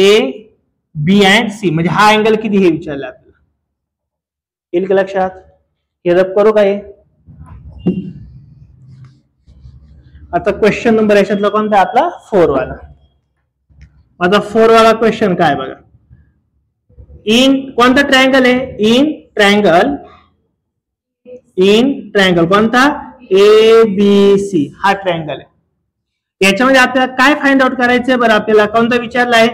AB and C म्हणजे हा अँगल किती हे विचारलं आपल्याला येईल का लक्षात हे रब करू काय आता क्वेश्चन नंबर याच्यातला कोणता आपला 4 वाला आता 4 वाला क्वेश्चन काय बघा इन कोणता ट्रायंगल आहे इन ट्रायंगल कोणता ABC हा ट्रायंगल आहे याच्यामध्ये आपल्याला काय फाइंड आउट करायचंय बरं आपल्याला कोणता विचारलाय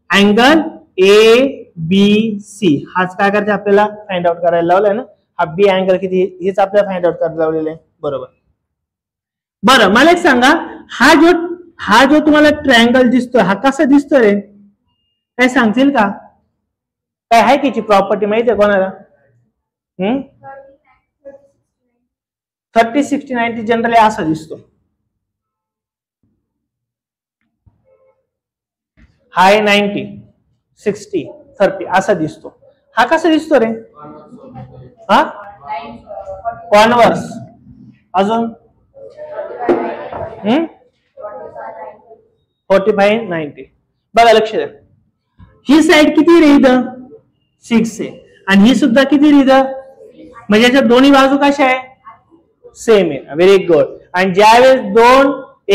अँगल ABC हाच काय करायचं आपल्याला फाइंड आउट करायला लावलाय ना हा B अँगल किती हेच आपल्याला फाइंड आउट करायला लावलेलं आहे बरोबर बरं मला एक सांगा हा जो तुम्हाला ट्रायंगल दिसतोय हा कसा दिसतोय रे काय सांगतील का काय आहे की प्रॉपर्टी माहिती आहे कोणाला 30 60 90 जनरली असा दिसतो हाय 90 60 30 असा दिसतो हा कसा दिसतो रे हा कॉन्व्हर्स अजून 45 90 बघा लक्ष द्या ही साइड किती रे इथं 6 आहे आणि ही सुद्धा किती रे इथं म्हणजे याच्या दोन्ही बाजू कशा आहे सेम आहे व्हेरी गुड आणि ज्यावेळेस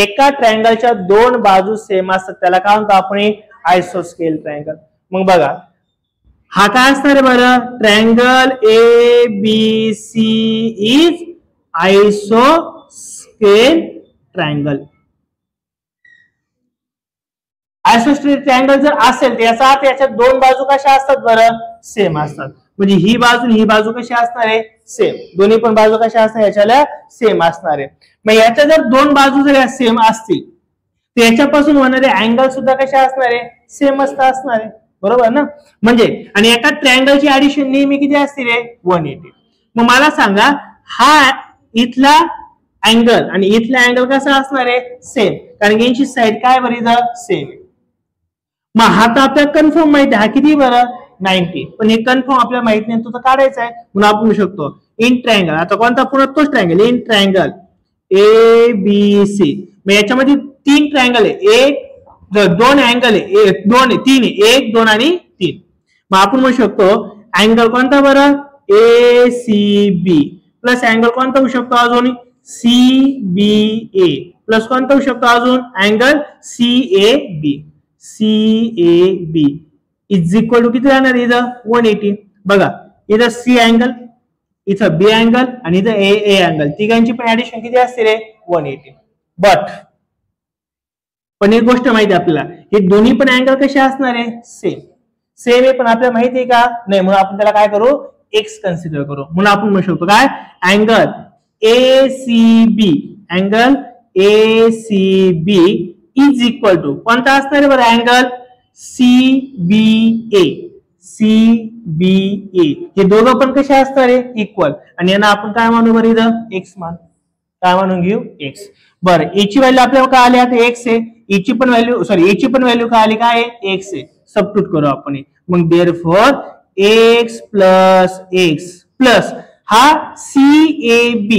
एका ट्रायंगलच्या दोन बाजू सेम असतात त्याला काय म्हणतो आपण आयसोस्केल ट्रायंगल मग बघा हा काय असणार आहे बरं triangle ABC is आयसोस्केल triangle आयसोस्केल triangle जर असेल तर याचा अर्थ याच्या दोन बाजू कशा असतात बरं सेम असतात म्हणजे ही बाजू कशी असणार आहे सेम दोन्ही पण बाजू कशा असणार याच्याला सेम असणार आहे मग याच्या जर दोन बाजू जर सेम असतील तर याच्यापासून होणारे अँगल सुद्धा कशा असणार आहे सेम असणार आहे बरोबर ना म्हणजे आणि एका ट्रायंगलची ऍडिशन नेहमी किती असते रे 180 मग मला सांगा हा इथला अँगल आणि इथला अँगल कसा असणार आहे सेम, कारण की यांची साईड काय बरं इथं सेम. मग हा तर आपल्याला कन्फर्म माहिती आहे, हा किती बरं 90, पण हे कन्फर्म आपल्याला माहित नाही तो तर काढायचा आहे. म्हणून आपण म्हणू शकतो इन ट्रायंगल, आता कोणता पुन्हा तोच ट्रायंगल इन ट्रायंगल ABC. मग याच्यामध्ये 3 ट्रायंगल आहे, एक दोन अँगल आहे, दोन आहे, 3 आहे, 1 2 आणि 3. मग आपण म्हणू शकतो अँगल कोणता बरं ACB प्लस अँगल कोणता होऊ शकतो अजून CBA प्लस कोणता होऊ शकतो अजून angle CAB is equal to किती राहणार इथं 180. बघा इथं C अँगल, इथं B अँगल आणि इथं A अँगल, तिघांची पण ऍडिशन किती असते रे 180. पण एक गोष्ट माहिती आपल्याला, हे दोन्ही पण अँगल कसे असणार आहे सेम आहे, पण आपल्याला माहिती आहे का नाही, म्हणून आपण त्याला काय करू x कन्सिडर करू. म्हणून आपण म्हणू शकतो काय angle ACB is equal to कोणता असणार आहे बरं अँगल CBA. हे दोघं पण कसे असणार आहे इक्वल, आणि यांना आपण काय मानू बरं इथं x मान, काय म्हणून घेऊ x. बरं याची व्हॅल्यू आपल्याला काय आली आता x आहे, याची पण व्हॅल्यू काय आली काय x आहे, सबस्टिट्यूट करू आपण. मग देअरफॉर x प्लस हा CAB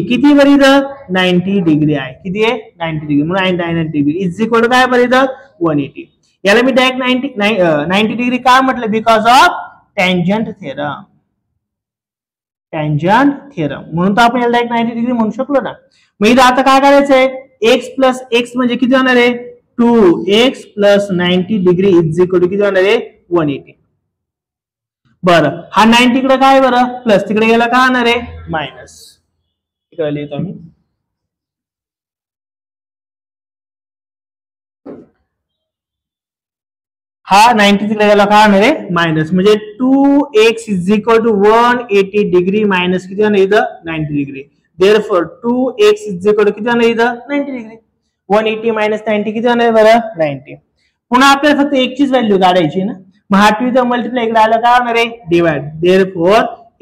किती बरं इथं 90 डिग्री आहे, किती आहे 90 डिग्री, म्हणून 90 डिग्री इज इक्वल टू काय बरं इथं 180. याला मी डायरेक्ट 90 डिग्री का म्हटलं बिकॉज ऑफ टँजंट थेरम, म्हणून तर आपण याला डायरेक्ट 90 डिग्री म्हणू शकलो ना. मग इथं आता काय करायचंय x प्लस x म्हणजे किती होणार आहे 2x plus 90 degree is equal to किती होणार आहे 180. बरं हा 90 इकडे काय बरं प्लस, तिकडे गेला काय होणार आहे मायनस, इकडे लिहितो मी. हा 90 तिकडे गेला काय होणार आहे मायनस, म्हणजे 2x is equal to 180 degree minus किती होणार इथं 90 degree. Therefore 2x is equal to किती होणार इथं 90 डिग्री. 180 मायनस 90 किती होणार बरं 90. पुन्हा आपल्याला फक्त x चीच व्हॅल्यू काढायची ना, मग हा 2 मल्टिप्लाय इकडे आला काय होणार आहे divide. Therefore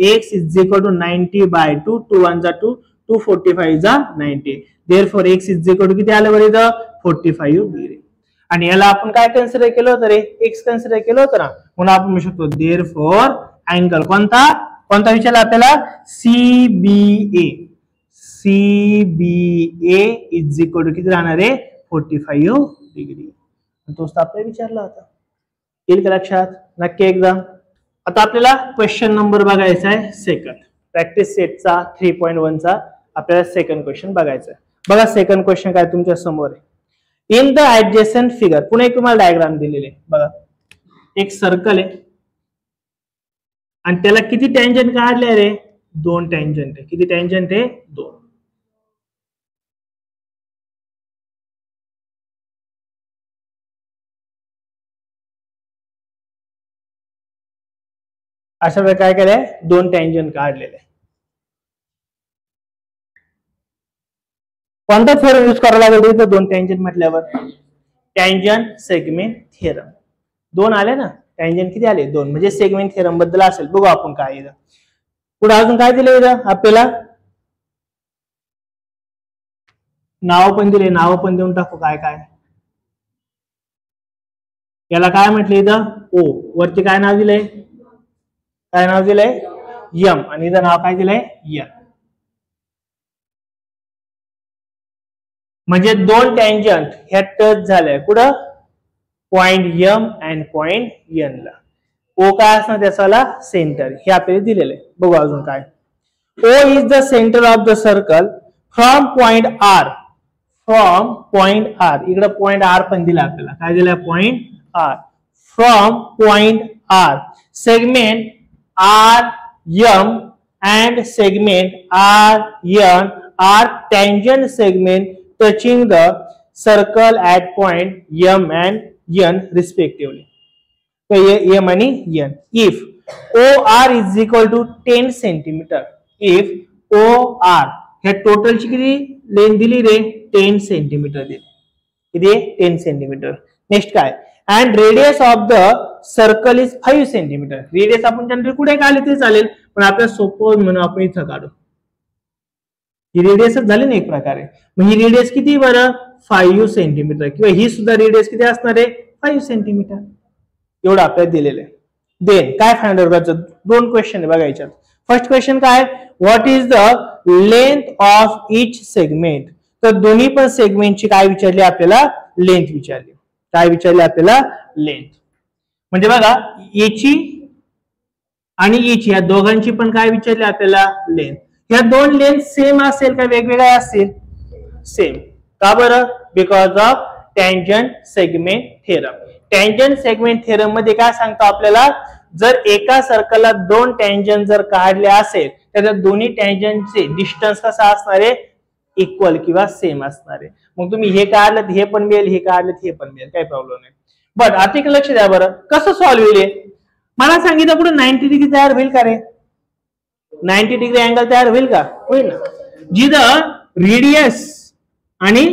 x is equal to 90 by 2, 2 1 जा 2, 2 45 जा 90. Therefore x is equal to किती आलं बरं इथं 45 डिग्री. आणि याला आपण काय कन्सिडर केलं होतं रे x कन्सिडर केलं होतं ना, म्हणून आपण म्हणू शकतो देअरफॉर अँगल कोणता विचारला आपल्याला CBA इज इक्वल टू किती राहणार आहे 45 डिग्री. तोच आपल्याला विचारला होता, येईल का लक्षात नक्की एकदा. आता आपल्याला क्वेश्चन नंबर बघायचा आहे सेकंड, प्रॅक्टिस सेटचा 3.1 चा आपल्याला सेकंड क्वेश्चन बघायचा आहे. बघा सेकंड क्वेश्चन काय तुमच्या समोर आहे. इन द ऍडजसेंट फिगर, पुन्हा एक तुम्हाला डायग्राम दिलेले बघा, एक सर्कल आहे आणि त्याला किती टँजंट काढले रे 2 टँजंट आहे. किती टँजंट आहे 2. अशा प्रकारे काय केलंय 2 टँजंट काढलेले. कोणता थेरम यूज करावा लागेल इथं 2 टँजंट म्हटल्यावर टँजंट सेगमेंट थेरम. 2 आले ना, टँजंट किती आले 2, म्हणजे सेगमेंट थेरम बद्दल असेल. बघू आपण काय इथं पुढे अजून काय दिलं इथं आपल्याला नाव पण दिले, नाव पण देऊन टाकू काय काय. याला काय म्हटलं इथं O, वरती काय नाव दिलंय M, आणि इथं नाव काय दिलंय N. म्हणजे 2 टँजंट ह्या टच झाल्या कुठं point M and point N ला. O काय असणार त्याचा सेंटर, हे आपल्याला दिलेलं आहे. बघू अजून काय. O is the centre of the circle from point R, इकडे पॉइंट R पण दिला आपल्याला, काय दिलाय point R. From point R segment RM and segment RN are tangent segment touching the circle at point M and N respectively. So M and N. If OR is equal to 10 cm, if OR हे total ची किती length दिली रे 10 centimetre दिली, किती 10 centimetre. Next काय and radius of the circle is 5 cm. Radius आपण generally कुठे काढले ते चालेल, पण आपल्याला सोपं म्हणून आपण इथं काढू. ही रेडियसच झाली ना एक प्रकारे. मग ही रेडियस किती बरं 5 सेंटीमीटर किंवा ही सुद्धा रेडियस किती असणार आहे 5 सेंटीमीटर. एवढं आपल्याला दिलेलं आहे. देन काय फाइंड आउट करायचं, दोन क्वेश्चन बघायच्यात. फर्स्ट क्वेश्चन काय, what is the length of each segment. तर दोन्ही पण सेगमेंटची काय विचारली आपल्याला लेंथ विचारली. काय विचारली आपल्याला लेंथ. म्हणजे बघा याची आणि याची या दोघांची पण काय विचारली आपल्याला लेंथ. या दोन लेंथ सेम असेल का वेगवेगळ्या असतील सेम. का बरं because of tangent segment theorem. Tangent segment theorem मध्ये काय सांगतो आपल्याला, जर एका सर्कलला दोन टँजंट जर काढले असेल तर दोन्ही टँजंटचे डिस्टन्स कसा असणार आहे इक्वल किंवा सेम असणार आहे. मग तुम्ही हे काढलं हे पण मिळेल, हे काढलं हे पण मिळेल, काही प्रॉब्लेम नाही. बट आता एक लक्ष द्या बरं, कसं सॉल्व्ह होईल. मला सांगितलं पुढे 90 डिग्री तयार होईल का रे, 90 डिग्री अँगल तयार होईल का, होईल ना. जिथं रेडियस आणि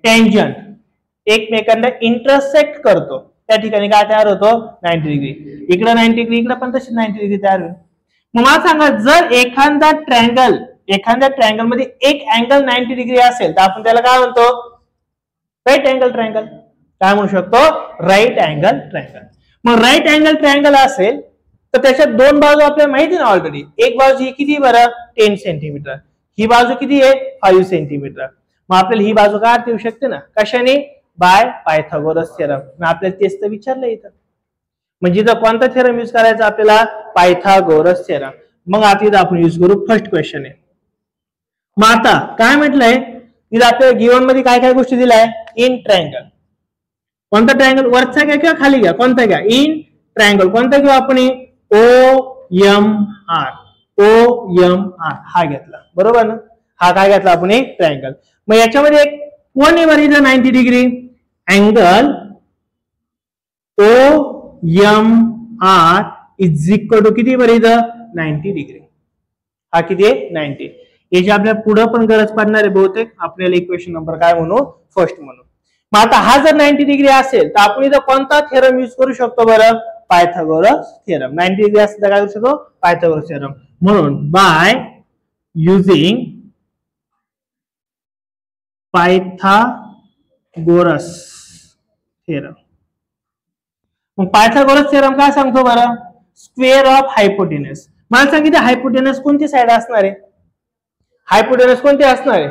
टँजंट एकमेकांना इंटरसेक्ट करतो त्या ठिकाणी काय तयार होतो 90 डिग्री. इकडे 90 डिग्री, इकडे पण तशी 90 डिग्री तयार होईल. मग मला सांगा जर एखादा ट्रायंगल मध्ये एक अँगल 90 डिग्री असेल तर आपण त्याला काय म्हणतो राईट अँगल ट्रायंगल. काय म्हणू शकतो राईट अँगल ट्रायंगल. मग राईट अँगल ट्रायंगल असेल तर त्याच्यात दोन बाजू आपल्याला माहिती ना ऑलरेडी. एक बाजू ही किती बरं 10 सेंटीमीटर, ही बाजू किती आहे 5 सेंटीमीटर. मग आपल्याला ही बाजू काय येऊ शकते ना कशाने बाय पायथागोरस थेरम. आपल्याला तेच तर विचारलं इथं. म्हणजे इथं कोणता थेरम यूज करायचा आपल्याला पायथागोरस थेरम. मग आता इथं आपण यूज करू फर्स्ट क्वेश्चन आहे. मग आता काय म्हटलंय इथं आपल्याला गिवन मध्ये काय काय गोष्टी दिल्या आहे इन ट्रायंगल. कोणता ट्रायंगल वरचा घ्या किंवा खाली घ्या कोणता घ्या इन ट्रायंगल. कोणता घेऊ आपण OMR हा घेतला बरोबर ना. हा काय घेतला आपण एक ट्रायंगल. मग याच्यामध्ये एक कोण आहे बरं इथं 90 degree angle OMR is equal to किती बरं इथं 90 डिग्री. हा किती आहे 90. याची आपल्याला पुढे पण गरज पडणार आहे बहुतेक. आपल्याला इक्वेशन नंबर काय म्हणू फर्स्ट म्हणू. मग आता हा जर 90 डिग्री असेल तर आपण इथं कोणता थेरम यूज करू शकतो बरं पायथागोरस थेरम. 90 डिग्री असेल तर काय करू शकतो पायथागोरस थेरम. म्हणून बाय युजिंग पायथागोरस थेरम. मग पायथागोरस थेरम काय सांगतो बरं स्क्वेअर ऑफ हायपोटेनस. मला सांगितलं हायपोटेनस कोणती साइड असणार आहे, हायपोटेनस कोणती असणार आहे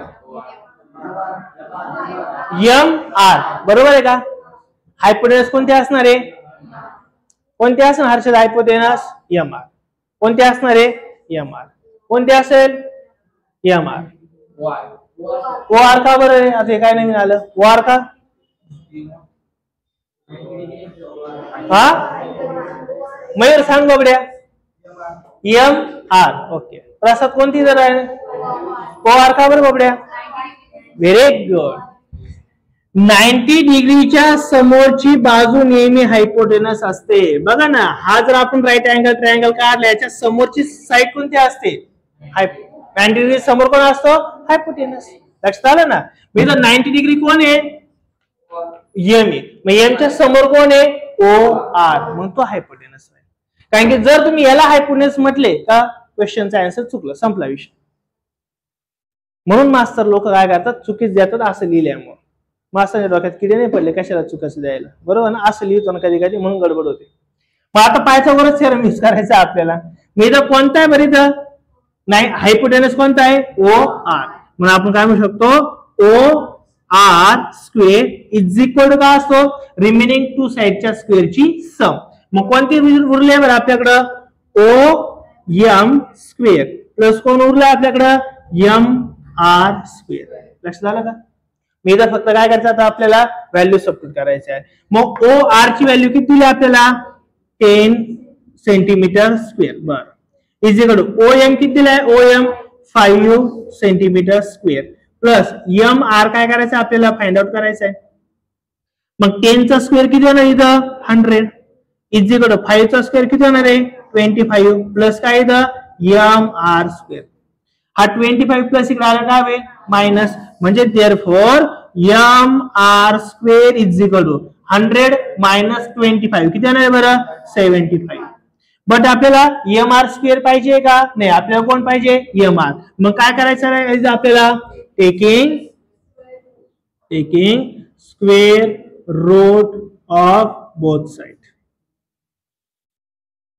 MR बरोबर आहे का. हायपोटेनस कोणते असणार आहे कोणते असणार हर्षद हायपोटेनस MR. कोणते असणार आहे MR. कोणते असेल MR. OR का बरं आहे आता काय नवीन आलं OR का हा मयूर सांग बघड्या MR. ओके प्रसाद कोणती जर आहे OR का बरं बघड्या. Very good. 90 डिग्रीच्या समोरची बाजू नेहमी हायपोटेनस असते. बघा ना हा जर आपण राईट अँगल ट्रायंगल काढला याच्या समोरची साइड कोणती असते 90 डिग्री समोर कोण असतो हायपोटेनस. लक्षात आलं ना. मी तर 90 डिग्री कोण आहे M आहे. मग M च्या समोर कोण आहे OR म्हणून तो हायपोटेनस आहे. कारण की जर तुम्ही याला हायपोटेनस म्हटले का क्वेश्चनचा आन्सर चुकलं संपला विषय. म्हणून मास्तर लोक काय करतात चुकीच देतात असं लिहिल्यामुळे. मास्तर डोक्यात किडे नाही पडले कशाला चुकायचं द्यायला बरोबर ना असं लिहितो ना कधी कधी म्हणून गडबड होते. मग आता पायथागोरस थेरम यूज करायचा आपल्याला. मी इथं कोणता आहे बरं इथं नाही हायपोटेनस कोणता आहे OR. म्हणून आपण काय म्हणू शकतो OR square is equal to काय असतो रिमेनिंग टू साइडच्या स्क्वेअरची सम. मग कोणती उरली आहे बरं आपल्याकडं OM स्क्वेअर प्लस कोण उरलं आपल्याकडं MR स्क्वेअर. लक्षात आलं का. मी इथं फक्त काय करायचं आता आपल्याला व्हॅल्यू सबस्टिट्यूट करायची आहे. मग OR ची व्हॅल्यू किती दिली आपल्याला 10 सेंटीमीटर स्क्वेअर बरं इज इक्वल टू OM किती दिलाय OM 5 centimetre square plus MR काय करायचं आपल्याला फाइंड आउट करायचं आहे. मग 10 चा स्क्वेअर किती होणार इथं 100 इज इक्वल टू 5 चा स्क्वेअर किती होणार आहे 25 प्लस काय इथं MR स्क्वेअर. हा 25 प्लस इकडे आला काय होईल मायनस. म्हणजे therefore MR square is equal to 100 minus 25 किती येणार आहे बरं 75. बट आपल्याला एम आर स्क्वेअर पाहिजे का? नाही, आपल्याला कोण पाहिजे? M R. मग काय करायचं आहे आपल्याला? Taking square root of both side.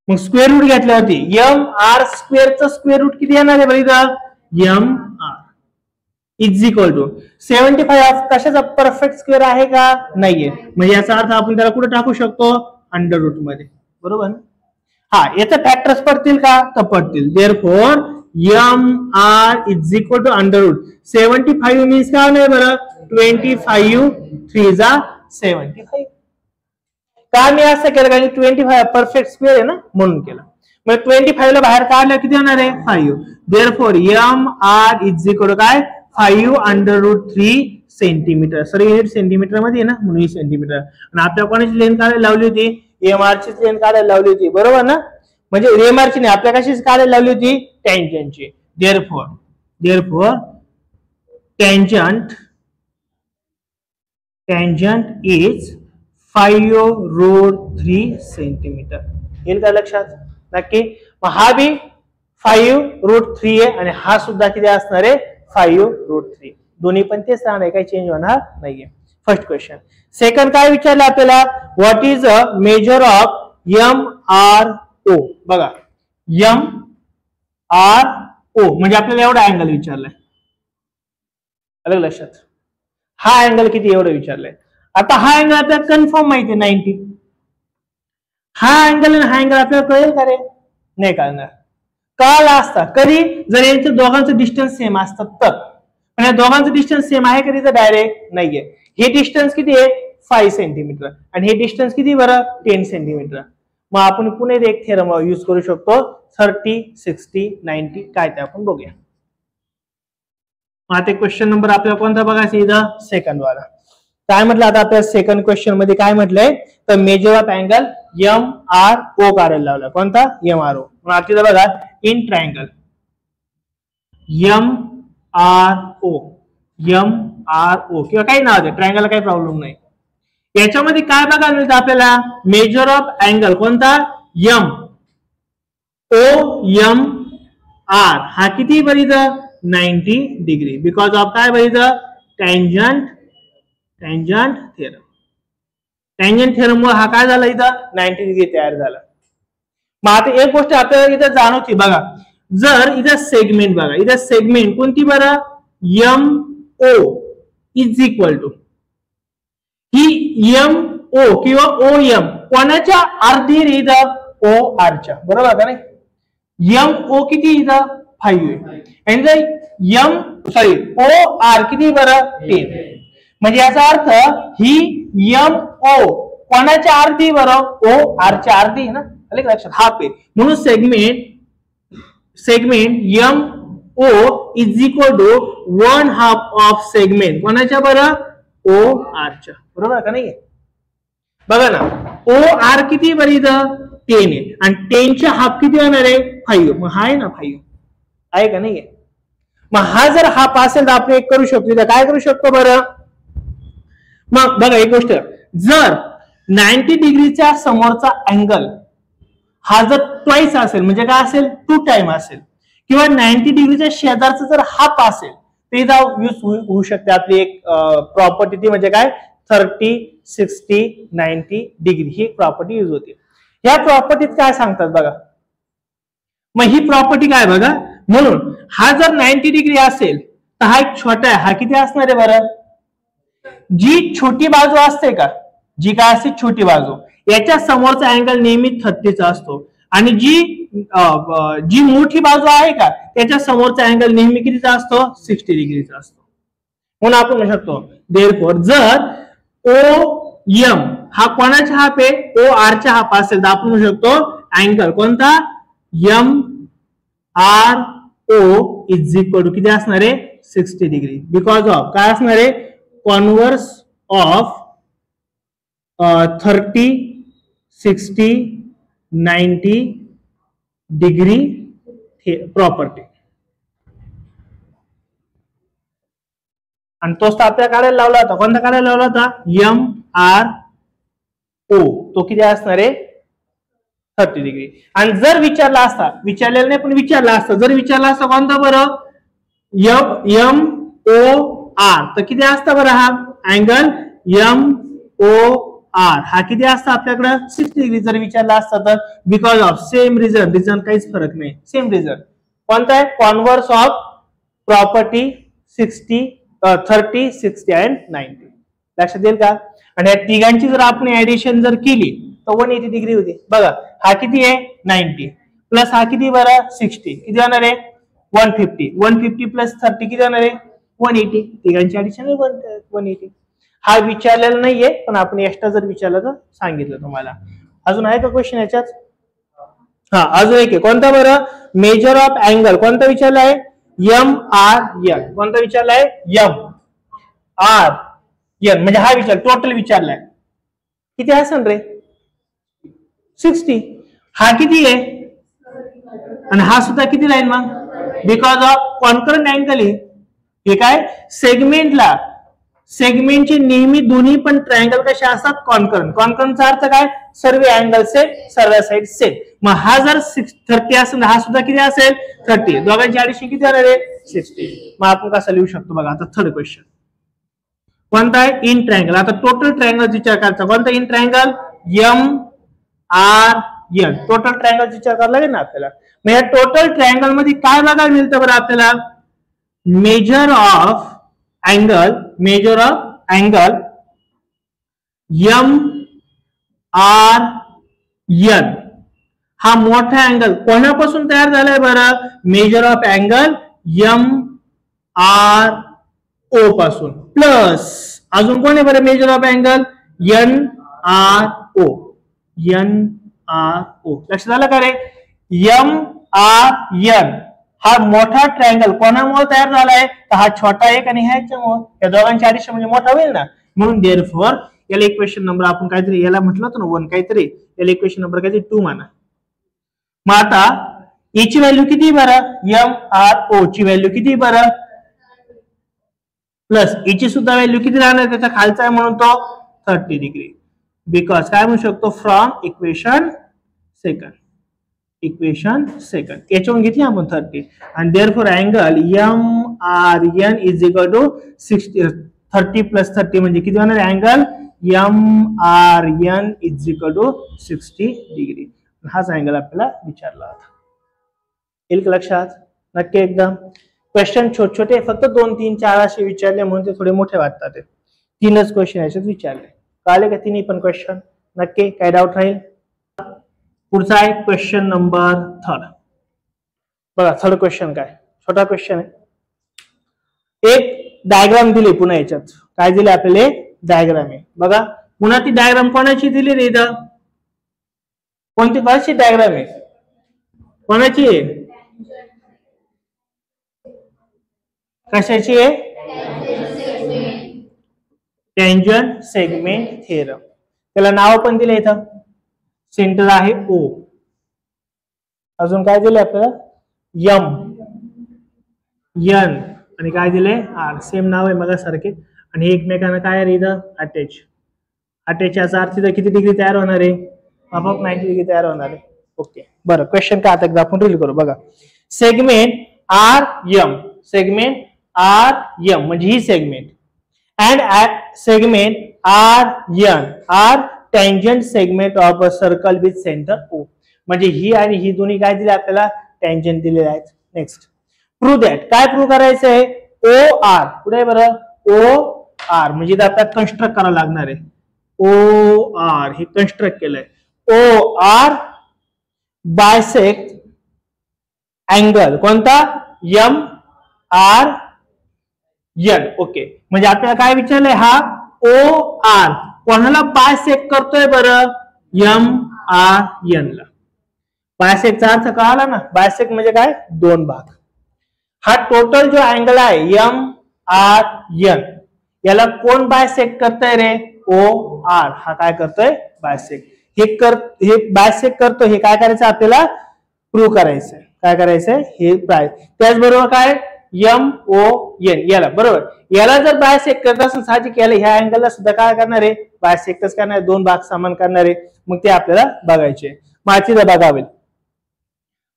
मग स्क्वेअर रूट घेतल्यावरती एम आर स्क्वेअरचं स्क्वेअर रूट किती येणार आहे बरं इथं? M R is equal to 75. कशाचा परफेक्ट स्क्वेअर आहे का? नाहीये. म्हणजे याचा अर्थ आपण त्याला कुठे टाकू शकतो? अंडर रूट मध्ये. बरोबर ना? हा, याचे फॅक्टर्स पडतील का? तर पडतील. Therefore M R is equal to under root 75 means काय नाही बरं? 25 3 जा 75. का मी असं केलं? कारण 25 परफेक्ट स्क्वेअर आहे ना, म्हणून केलं. मग 25 ला बाहेर काढलं किती होणार आहे? 5. Therefore M R is equal to काय? 5 under root 3 centimetre. Sorry, unit centimetre मध्ये ना, म्हणून सेंटीमीटर. आणि आपल्या कोणाची लेंथ काढायला लावली होती? एम आर ची लेंथ काढायला लावली होती. बरोबर ना? म्हणजे एम आर ची नाही, आपल्या कशी काढायला लावली होती? टँजंटची. Therefore tangent is 5 root 3 centimetre. येईल का लक्षात? नक्की. मग हा बी 5 रूट 3 आहे आणि हा सुद्धा किती असणार आहे? 5 रूट 3. दोन्ही पण तेच राहणार आहे, काही चेंज होणार नाहीये. First question. सेकंड काय विचारलं आपल्याला? What is a measure of M R O? बघा, एम आर ओ म्हणजे आपल्याला एवढा अँगल विचारलाय. आलं लक्षात? हा अँगल किती एवढं विचारलंय. आता हा अँगल आपल्याला कन्फर्म माहिती आहे 90. हा अँगल आणि हा अँगल आपल्याला कळेल का रे? नाही कळणार. कळाला असता कधी? जर यांचं दोघांचं डिस्टन्स सेम असतं तर. पण या दोघांचं डिस्टन्स सेम आहे कधी? तर डायरेक्ट नाहीये. हे डिस्टन्स किती आहे? 5 सेंटीमीटर आणि हे डिस्टन्स किती बरं? 10 सेंटीमीटर. मग आपण पुन्हा एक थेरम यूज करू शकतो. 30 60 90 काय ते आपण बघूया. मग आता क्वेश्चन नंबर आपल्याला कोणता बघायचा? इथं सेकंड वाला. काय म्हटलं आता आपल्या सेकंड क्वेश्चन मध्ये? काय म्हटलंय? तर measure of angle M R O काढायला लावला. कोणता? M R O. मग आता बघा, in triangle M R O किंवा काही नाव आहे, ट्रायंगल काही प्रॉब्लेम नाही. याच्यामध्ये काय बघायला मिळतं आपल्याला? मेजर ऑफ अँगल कोणता? एम ओ एम आर हा किती बरीचं? 90 डिग्री. बिकॉज ऑफ काय बरीचं? Tangent theorem. टँजंट थेरम मुळे हा काय झाला? इथं 90 डिग्री तयार झाला. मग आता एक गोष्ट आपल्याला इथं जाणवती बघा, जर इथं सेगमेंट बघा, इथं सेगमेंट कोणती बरं? M O is equal to ही एम ओ किंवा ओ एम कोणाच्या अर्धी? इथं ओ आरच्या. बरोबर का नाही? एम ओ किती इथं? 5 आहे. आणि ओ आर किती बरं? 10. म्हणजे याचा अर्थ ही एम ओ कोणाच्या अर्धी बरं? ओ आरच्या अर्धी ना. आले लक्षात? हाफ आहे. म्हणून segment M O is equal to 1/2 of segment कोणाच्या बरं? ओ आरच्या. बरोबर का नाही? बघा ना, ओ आर किती बरं इथं? 10 आहे आणि 10 च्या हाफ किती होणार आहे? 5. मग हा आहे ना 5 आहे का नाही? मग हा जर हाफ असेल तर आपण एक करू शकतो. तर काय करू शकतो बरं? मग बघा एक गोष्ट, जर 90 डिग्रीच्या समोरचा अँगल हा जर ट्वाइस असेल म्हणजे काय असेल? 2 टाइम असेल, किंवा 90 डिग्रीच्या शेजारचा जर हाफ असेल ते यूज होऊ शकते आपली एक प्रॉपर्टी. ती म्हणजे काय? 30 60 90 डिग्री ही प्रॉपर्टी यूज होते. या प्रॉपर्टीत काय सांगतात बघा. मग ही प्रॉपर्टी काय बघा, म्हणून हा जर 90 डिग्री असेल तर हा एक छोटा आहे. हा किती असणार आहे बरं? जी छोटी बाजू असते का, जी काय असते छोटी बाजू, याच्या समोरचा अँगल नेहमी 30 असतो. आणि जी मोठी बाजू आहे का त्याच्या समोरचा अँगल नेहमी कितीचा असतो? 60 डिग्रीचा असतो. म्हणून आपण म्हणू शकतो देअरफॉर जर ओ एम हा कोणाचा हाफ आहे? ओ आरच्या हाफ असेल तर आपण म्हणू शकतो अँगल कोणता? M R O is equal to किती असणार आहे? 60 डिग्री. बिकॉज ऑफ काय असणार आहे? Converse of 30 60 90 degree property. आणि तोच तर आपल्याला काढायला लावला होता. कोणता काढायला लावला होता? M R O. तो किती असणार आहे? 30 डिग्री. आणि जर विचारला असता, विचारलेलं नाही पण विचारला असता, जर विचारला असता कोणता बरं MOR तर किती असता बरं हा अँगल MOR हा किती असता आपल्याकडे 60 डिग्री जर विचारला असता तर बिकॉज ऑफ सेम रिझन काहीच फरक नाही, सेम रिझन कोणता आहे कॉन्व्हर्स ऑफ प्रॉपर्टी 60 30 60 अँड 90. लक्षात येईल का? आणि या तिघांची जर आपण ऍडिशन जर केली तर 180 डिग्री होती. बघा हा किती आहे 90 प्लस हा किती बरं 60 किती होणार आहे 150. 150 प्लस 30 किती होणार आहे 180. तिघांची ऍडिशन 180. हा विचारलेला नाहीये पण आपण एक्स्ट्रा जर विचारलं तर सांगितलं तुम्हाला. अजून आहे का क्वेश्चन याच्यात? हा अजून एक आहे कोणता बरं मेजर ऑफ अँगल कोणता विचारला आहे MRN. कोणता विचारला आहे MRN म्हणजे हा विचार टोटल विचारलाय किती असेल रे 60. हा किती आहे आणि हा सुद्धा किती राहील मग बिकॉज ऑफ कॉन्करंट अँगल हे काय सेगमेंटचे नेहमी दोन्ही पण ट्रायंगल कसे असतात कॉन्करंट. कॉन्करंटचा अर्थ काय सर्व अँगल सेम सर्व साइड सेम. मग हा जर 30 असेल हा सुद्धा किती असेल 30. दोघांची ऍडिशन किती होणार आहे 60. मग आपण कसं लिहू शकतो बघा. आता थर्ड क्वेश्चन कोणता आहे इन ट्रायंगल. आता टोटल ट्रायंगल विचार करायचा कोणता in triangle MRN. Total triangle विचार करायला लागेल ना आपल्याला. मग या टोटल ट्रायंगल मध्ये काय बघायला मिळतं बरं आपल्याला मेजर ऑफ अँगल MRN हा मोठा अँगल कोणापासून तयार झालाय बरं मेजर ऑफ अँगल MRO पासून प्लस अजून कोण आहे बरं मेजर ऑफ अँगल NRO. लक्षात आलं का रे MRN हा मोठा ट्रायंगल कोणामुळे तयार झालाय तर हा छोटा एक आणि ह्याच्यामुळे या दोघांची ऍडिशन म्हणजे मोठा होईल ना. म्हणून देअरफॉर याला इक्वेशन नंबर आपण काहीतरी याला म्हटलं होतं ना 1 काहीतरी याला इक्वेशन नंबर काहीतरी 2 माना. मग आता याची व्हॅल्यू किती बरं MRO ची व्हॅल्यू किती बरं प्लस याची सुद्धा व्हॅल्यू किती राहणार त्याच्या खालचा आहे म्हणून तो 30 डिग्री. बिकॉज काय म्हणू शकतो फ्रॉम इक्वेशन सेकंड याच्यावरून घेतली आपण 30 आणि therefore angle MRN is equal to 60 30 plus 30 म्हणजे किती होणार angle MRN is equal to 60 degree. हाच अँगल आपल्याला विचारला होता. येईल का लक्षात नक्की एकदम. क्वेश्चन छोटे छोटे फक्त 2 3 4 असे विचारले म्हणून ते थोडे मोठे वाटतात. 3च क्वेश्चन याच्यात विचारले कळले का तिन्ही पण क्वेश्चन नक्की काय डाऊट राहील. पुढचा आहे क्वेश्चन नंबर 3. बघा थर्ड क्वेश्चन काय छोटा क्वेश्चन आहे. एक डायग्राम दिली पुन्हा याच्यात काय दिले आपल्याला डायग्राम आहे बघा. पुन्हा ती डायग्राम कोणाची दिली रे इथं कोणती भाषेची डायग्राम आहे कोणाची आहे कशाची आहे टेंजंट सेगमेंट थेरम. त्याला नाव पण दिले इथं सेंटर आहे O. अजून काय दिले आपल्याला M N आणि काय दिले R. सेम नाव आहे मग सारखे आणि एकमेकांना काय आहे इथं अटॅच याचा अर्थ इथं किती डिग्री तयार होणार आहे आपोआप 90 डिग्री तयार होणार आहे. ओके बरं क्वेश्चन काय आता एकदा आपण रील करू बघा. सेगमेंट RM म्हणजे ही segment and segment RN are tangent segment of a circle with centre O. म्हणजे ही आणि ही दोन्ही काय दिले आपल्याला टेंजंट दिलेले आहेत. नेक्स्ट प्रूव्ह दॅट काय प्रूव्ह करायचं आहे OR पुढे बरं OR म्हणजे इथं आपल्याला कन्स्ट्रक्ट करावं लागणार आहे. OR हे कन्स्ट्रक्ट केलंय OR बायसेक्ट अँगल कोणता MRN. ओके म्हणजे आपल्याला काय विचारलंय हा OR कोणाला बायसेक्ट करतोय बरं MRN ला. बायसेक्टचा अर्थ कळाला ना बायसेक्ट म्हणजे काय 2 भाग. हा टोटल जो अँगल आहे MRN याला कोण बायसेक्ट करतोय रे OR. हा काय करतोय बायसेक्ट. हे बायसेक्ट करतो हे काय करायचं आपल्याला प्रूव्ह करायचंय. काय करायचंय हे त्याचबरोबर काय MON याला बरोबर याला जर बायसेक्ट करत असेल साहजिक याला ह्या अँगलला सुद्धा काय करणार आहे बायसेक्टच करणार 2 भाग समान करणार आहे. मग ते आपल्याला बघायचे. माझी बघावेल.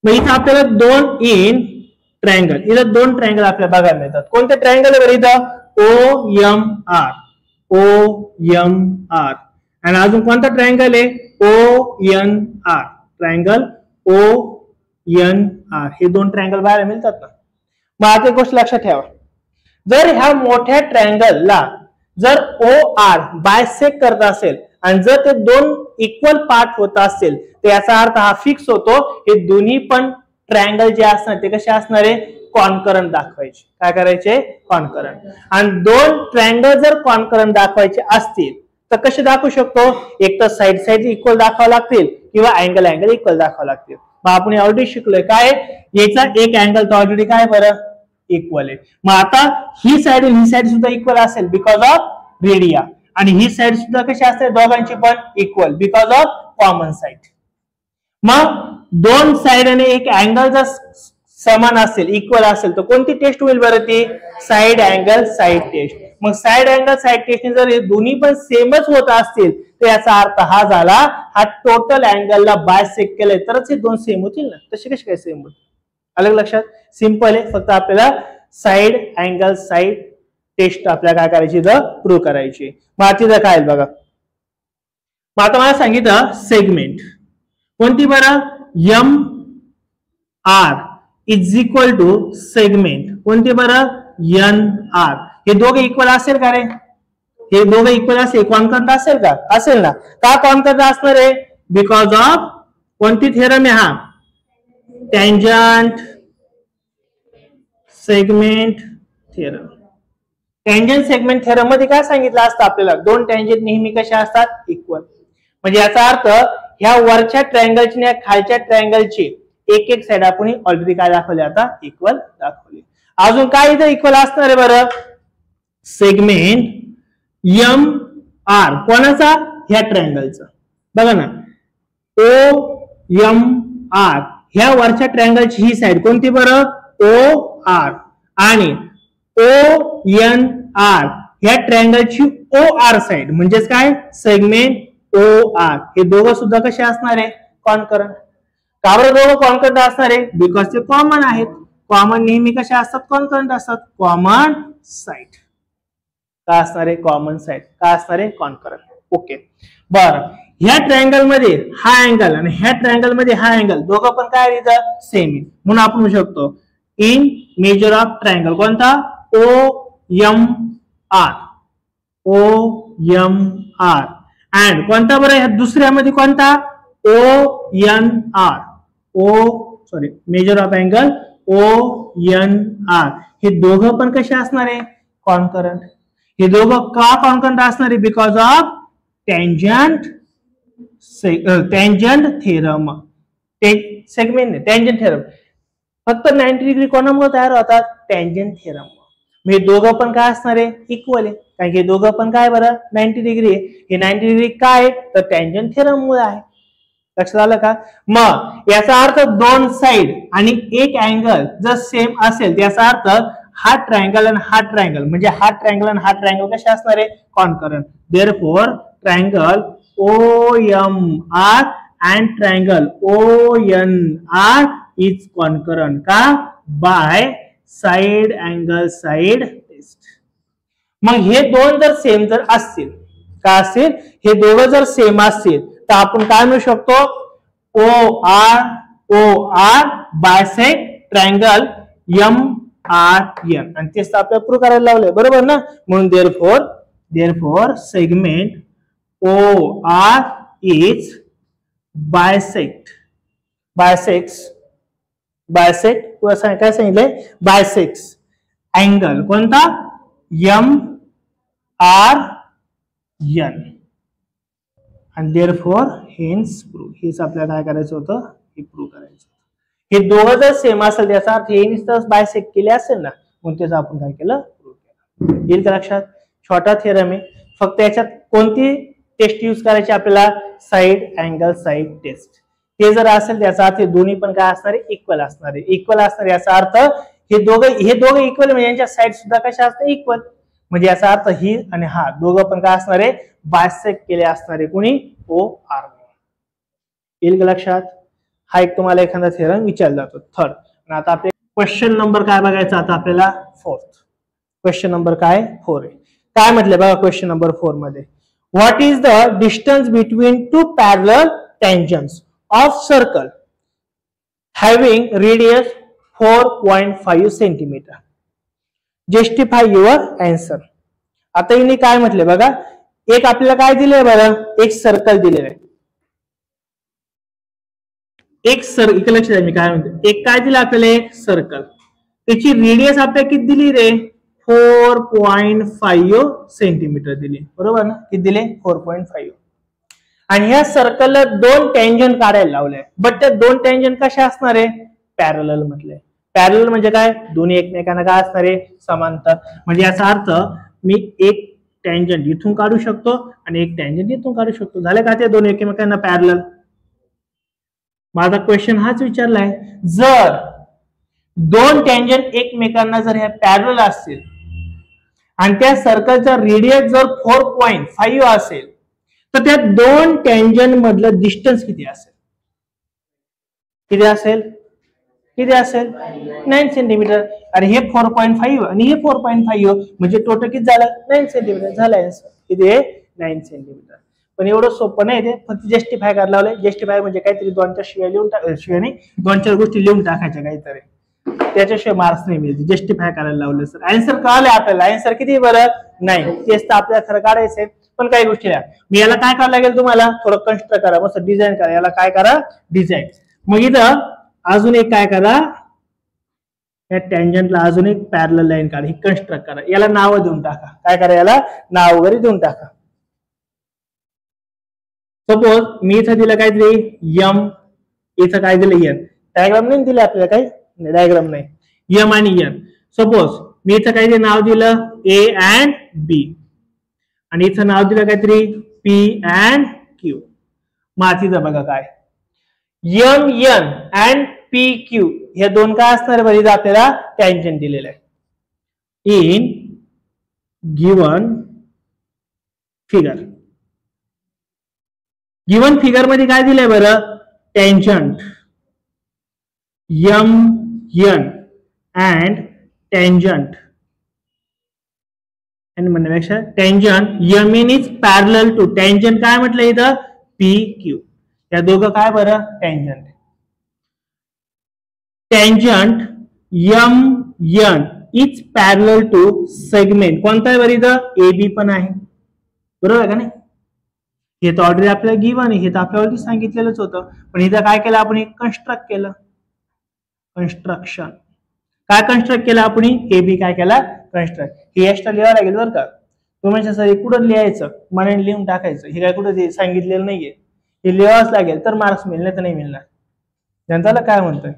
मग इथं आपल्याला 2 इन ट्रायंगल, इथं 2 ट्रायंगल आपल्याला बघायला मिळतात. कोणते ट्रायंगल आहे इथं? OMR, OMR. आणि अजून कोणता ट्रायंगल आहे? ONR, triangle ONR. हे 2 ट्रायंगल बाहेर मिळतात ना. मग आता एक गोष्ट लक्षात ठेवा, जर ह्या मोठ्या ट्रायंगलला जर OR बायसेक्ट करत असेल आणि जर ते 2 इक्वल पार्ट होत असेल तर याचा अर्थ हा फिक्स होतो, हे दोन्ही पण ट्रायंगल जे असणार ते कसे असणार आहे? कॉन्करंट दाखवायचे. काय करायचे? कॉन्करंट. आणि 2 ट्रायंगल जर कॉन्करंट दाखवायचे असतील तर कसे दाखवू शकतो? एक तर साइड इक्वल दाखवावं लागतील किंवा अँगल इक्वल दाखवावं लागतील. मग आपण ऑलरेडी शिकलोय काय, याचा एक अँगल तर ऑलरेडी काय बरं? इक्वल आहे. मग आता ही साइड सुद्धा इक्वल असेल बिकॉज ऑफ रेडिया, आणि ही साइड सुद्धा कशी असते? दोघांची पण equal because of common side. मग 2 साइड आणि एक अँगल जर समान असेल, इक्वल असेल, तर कोणती टेस्ट होईल बरं? ती साइड अँगल साइड टेस्ट. मग साइड अँगल साइड टेस्टने जर हे दोन्ही पण सेमच होत असतील तर याचा अर्थ हा झाला, हा टोटल अँगलला बायसेक्ट केलंय तरच हे 2 सेम होतील ना. तसे कसे काय सेम होतील? अलग लक्षात? सिंपल आहे. फक्त आपल्याला साइड अँगल साइड टेस्ट आपल्याला काय करायची? प्रूव्ह करायची. मग तिथं काय बघा, मग आता मला सांगितलं सेगमेंट कोणती बरं? MR is equal to segment कोणते बरं? NR. हे दोघे इक्वल असेल का रे? हे दोघे इक्वल असेल, कॉन्करंट असेल का? असेल ना. का कॉन्करंट असणार आहे? बिकॉज ऑफ कोणती थेरम आहे? हा tangent segment theorem. Tangent segment theorem मध्ये काय सांगितलं असतं आपल्याला? 2 टँजंट नेहमी कशा असतात? इक्वल. म्हणजे याचा अर्थ ह्या वरच्या ट्रायंगलची आणि खालच्या ट्रायंगलची एक साइड आपण ऑलरेडी काय दाखवले? आता इक्वल दाखवली. अजून काय इथं इक्वल असणार आहे बरं? सेगमेंट MR कोणाचा? ह्या ट्रायंगलचा. बघा ना, OMR ह्या वरच्या ट्रायंगलची ही साइड कोणती बरं? OR. आणि ONR ह्या ट्रायंगलची OR साइड म्हणजेच काय? Segment OR. हे दोघं सुद्धा कसे असणार आहे? कॉन्करंट. का बरं दोघं कॉन्करंट असणार आहे? बिकॉज ते कॉमन आहेत. कॉमन नेहमी कशा असतात? कॉन्करंट असतात. कॉमन साइड काय असणार आहे? कॉमन साइड काय असणार आहे? कॉन्करंट. ओके. बरं, ह्या ट्रायंगल मध्ये हा अँगल आणि ह्या ट्रायंगल मध्ये हा अँगल दोघं पण काय इथं सेम आहे. म्हणून आपण म्हणू शकतो इन मेजर ऑफ ट्रायंगल कोणता? OMR. OMR. अँड कोणता बरं? ह्या दुसऱ्यामध्ये कोणता? ONR. Major of angle ONR. हे दोघं पण कसे असणार आहे? कॉन्करंट. हे दोघं का कॉन्करंट असणार आहे? Because of tangent theorem. Segment tangent theorem फक्त 90 डिग्री कोणामुळे तयार होतात? Tangent theorem. हे दोघं पण काय असणार आहे? इक्वल आहे. कारण की दोघं पण काय बरं? 90 डिग्री आहे. हे 90 डिग्री काय? तर टँजंट थेरम मुळे आहे. लक्षात आलं का? मग याचा अर्थ 2 साइड आणि एक अँगल जर सेम असेल याचा अर्थ हा ट्रायंगल आणि हा ट्रायंगल म्हणजे हा ट्रायंगल आणि हा ट्रायंगल कसे असणार आहे? Concurrent. Therefore triangle OMR and triangle ONR is concurrent का? by side angle side test. मग हे दोन जर सेम जर असतील का असतील? हे दोघं जर सेम असतील तर आपण काय म्हणू शकतो? OR bisect triangle MRN. आणि तेच आपल्याला प्रूव्ह करायला लावलंय बरोबर ना. म्हणून therefore segment OR is bisect काय सांगितलंय? बायसेक्ट अँगल कोणता? MRN. आणि देअरफॉर हेन्स प्रूव्ह. हेच आपल्याला काय करायचं होतं? हे प्रूव्ह करायचं. हे दोघं जर सेम असेल त्याचा अर्थ हेच तर बायसेक्ट केले असेल ना, म्हणून त्याचं आपण काय केलं? प्रूव्ह केलं. येईल का लक्षात? छोटा थेरम आहे. फक्त याच्यात कोणती टेस्ट यूज करायची आपल्याला? Side angle side test. ते जर असेल त्याचा अर्थ दोन्ही पण काय असणार आहे? इक्वल असणार आहे. इक्वल असणार याचा अर्थ हे दोघं इक्वल म्हणजे यांच्या साइड सुद्धा कशा असतात? इक्वल. म्हणजे याचा अर्थ ही आणि हा दोघं पण काय असणार आहे? बायसेक्ट केले असणार आहे. कोणी? OR. येईल का लक्षात? हा एक तुम्हाला एखादा थेरम विचारला जातो थर्ड. आणि आता आपले क्वेश्चन नंबर काय बघायचा आता आपल्याला? फोर्थ. क्वेश्चन नंबर काय? 4 आहे. काय म्हटले बघा क्वेश्चन नंबर 4 मध्ये, what is the distance between two parallel tangents of circle having radius 4.5 centimetre? Justify your answer. आता हिने काय म्हटले बघा, एक आपल्याला काय दिलंय बरं, एक सर्कल दिलेलं आहे. एक इकडे लक्ष द्या मी काय म्हणतो, एक काय दिलं आपल्याला? एक सर्कल. त्याची रेडियस आपल्याला किती दिली रे? 4.5 सेंटीमीटर दिली, बरोबर ना? किती दिले? 4.5. आणि ह्या सर्कलला 2 टँजंट काढायला लावले, बट त्या 2 टँजंट कशा असणार आहे? पॅरलल म्हटले. पॅरलल म्हणजे काय? दोन्ही एकमेकांना काय असणार आहे? समांतर. म्हणजे याचा अर्थ मी एक टँजंट इथून काढू शकतो आणि एक टँजंट इथून काढू शकतो. झाले का ते दोन एकमेकांना पॅरलल? माझा क्वेश्चन हाच विचारलाय, जर 2 टँजंट एकमेकांना जर ह्या पॅरलल असतील आणि त्या सर्कलचा रेडियस जर 4.5 असेल, तर त्या 2 टँजंट मधलं डिस्टन्स किती असेल? किती असेल? किती असेल? 9 सेंटीमीटर. आणि हे 4.5 आणि हे 4.5 म्हणजे टोटल किती झालं? 9 सेंटीमीटर झालं आन्सर. किती आहे? 9 सेंटीमीटर. पण एवढं सोपं नाही ते, फक्त जस्टिफाय करायला लावलंय. जस्टिफाय म्हणजे काहीतरी 2-4 शिवाय लिहून शिवाय 2-4 गोष्टी लिहून टाकायच्या काहीतरी, त्याच्याशिवाय मार्क्स नाही मिळते. जस्टिफाय करायला लावलं सर. आन्सर कळालं आपल्याला. आन्सर किती बरं? 9. तेच तर आपल्याला खरं काढायचंय. पण काही गोष्टी लिहा. मी याला काय करायला लागेल तुम्हाला? थोडं कन्स्ट्रक्ट करा, मस्त डिझाईन करा. याला काय करा? डिझाईन. मग इथं अजून एक काय करा, या टँजंटला अजून एक पॅरलल लाईन काढा, ही कन्स्ट्रक्ट करा. याला नाव देऊन टाका. काय करा? याला नाव वगैरे देऊन टाका. सपोज मी इथं दिलं काहीतरी एम, इथं काय दिलं एन. डायग्राम नाही दिले आपल्याला, काही डायग्राम नाही, एम आणि एन. सपोज मी इथं काहीतरी नाव दिलं ए अँड बी आणि इथं नाव दिलं काहीतरी पी अँड क्यू. मग तिथं बघा काय, M N and P Q हे दोन काय असणार बरं? आपल्याला टँजंट दिलेलं आहे in given figure. Given figure मध्ये काय दिलंय बरं? Tangent M N and tangent, आणि म्हणण्यापेक्षा tangent M N is parallel to tangent काय म्हटलं इथं? P Q. या दोघं काय बरं? Tangent. Tangent M N is parallel to segment. कोणता आहे बरं इथं? ए बी पण आहे, बरोबर आहे का नाही? हे तर ऑलरेडी आपल्याला गिवन आहे, हे तर आपल्यावरती सांगितलेलंच होतं. पण इथं काय केलं आपण? एक कन्स्ट्रक्ट केलं. कन्स्ट्रक्शन काय कन्स्ट्रक्ट केलं आपण? ए बी काय केला? कन्स्ट्रक्ट. हे एक्स्ट्रा लिहावं लागेल बरं का. तुम्ही सर कुठं लिहायचं? मनाने लिहून टाकायचं. हे काय कुठं सांगितलेलं नाहीये, हे लिहावंच लागेल तर मार्क्स मिळणार, तर नाही मिळणार. जनताला काय म्हणतोय?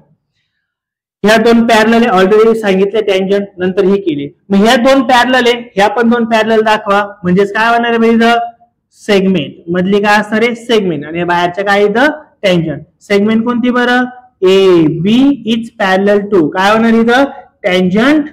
ह्या 2 पॅरलल ऑलरेडी सांगितले टँजंट, नंतर ही केली. मग ह्या 2 पॅरलल आहे, ह्या पण 2 पॅरलल दाखवा. म्हणजेच काय होणार आहे इथं? सेगमेंट. मधली काय असणार आहे? सेगमेंट. आणि बाहेरच्या काय इथं? टँजंट. सेगमेंट कोणती बरं? A B is parallel to काय होणार इथं? टँजंट.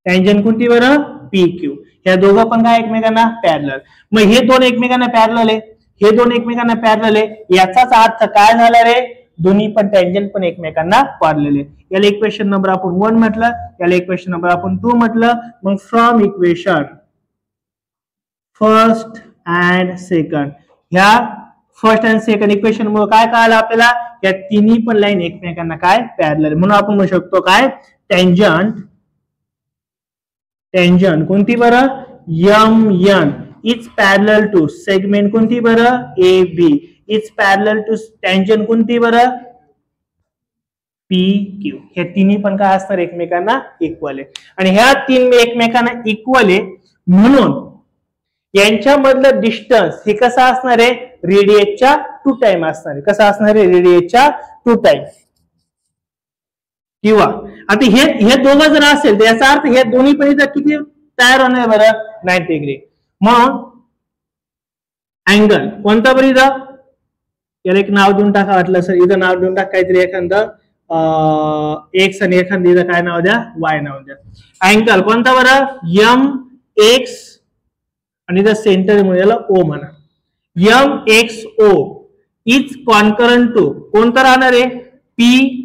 टँजंट कोणती बरं? P Q. ह्या दोघं पण काय एकमेकांना पॅरलल. मग हे 2 एकमेकांना पॅरलल आहे, हे 2 एकमेकांना पॅरलल आहे. याचाच अर्थ काय झाला रे? दोन्ही पण टँजंट पण एकमेकांना पॅरलल आहे. याला इक्वेशन नंबर आपण 1 म्हटलं, याला इक्वेशन नंबर आपण 2 म्हटलं. मग from equation first and second, ह्या फर्स्ट अँड सेकंड इक्वेशन मुळे काय कळालं आपल्याला? या तिन्ही पण लाईन एकमेकांना काय? पॅरलल. म्हणून आपण म्हणू शकतो काय? टँजंट. टँजंट कोणती बरं? M N is parallel to segment कोणती बरं? A B is parallel to tangent कोणती बरं? P Q. हे तिन्ही पण काय असणार? एकमेकांना इक्वल आहे. आणि ह्या 3 एकमेकांना इक्वल आहे म्हणून यांच्यामधलं डिस्टन्स हे कसं असणार आहे? रेडियसच्या 2 टाइम असणार आहे. कसं असणार आहे? रेडियसच्या 2 टाइम. किंवा आता हे दोघं जर असेल तर याचा अर्थ हे दोन्ही पण इथं किती तयार होणार बरं? 90 डिग्री. मग अँगल कोणता बरं इथं? याला एक नाव देऊन टाका वाटलं सर, इथं नाव देऊन टाका काहीतरी एखादं एक्स आणि एखादं इथं काय नाव द्या? वाय नाव द्या. अँगल कोणता बरं? एम एक्स आणि इथं सेंटर म्हणून याला ओ म्हणा. M X O is concurrent to कोणतं राहणार आहे पी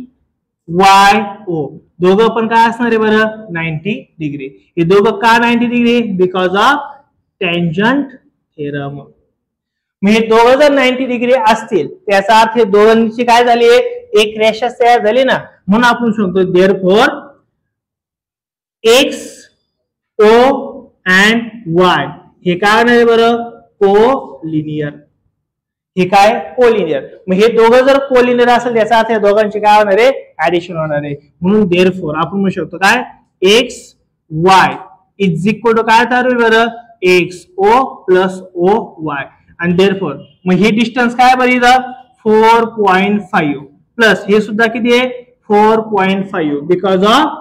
वाय ओ दोघं पण काय असणार आहे बरं 90 डिग्री हे दोघं का 90 degree because of tangent theorem मग हे दोघं जर 90 डिग्री असतील त्याचा अर्थ हे दोघांची काय झाली एक रेषा तयार झाली ना म्हणून आपण सांगतो therefore X O and Y हे काय आहे बरं कोलिनियर हे काय कोलिनियर मग हे दोघं जर कोलिनियर असेल त्याचा अर्थ या दोघांची काय होणार आहे ऍडिशन होणार आहे म्हणून देअरफॉर आपण म्हणू शकतो काय X Y is equal to काय तयार होईल बरं X O plus O Y आणि देअरफॉर मग हे डिस्टन्स काय बरं इथं 4.5 प्लस हे सुद्धा किती आहे 4.5 बिकॉज ऑफ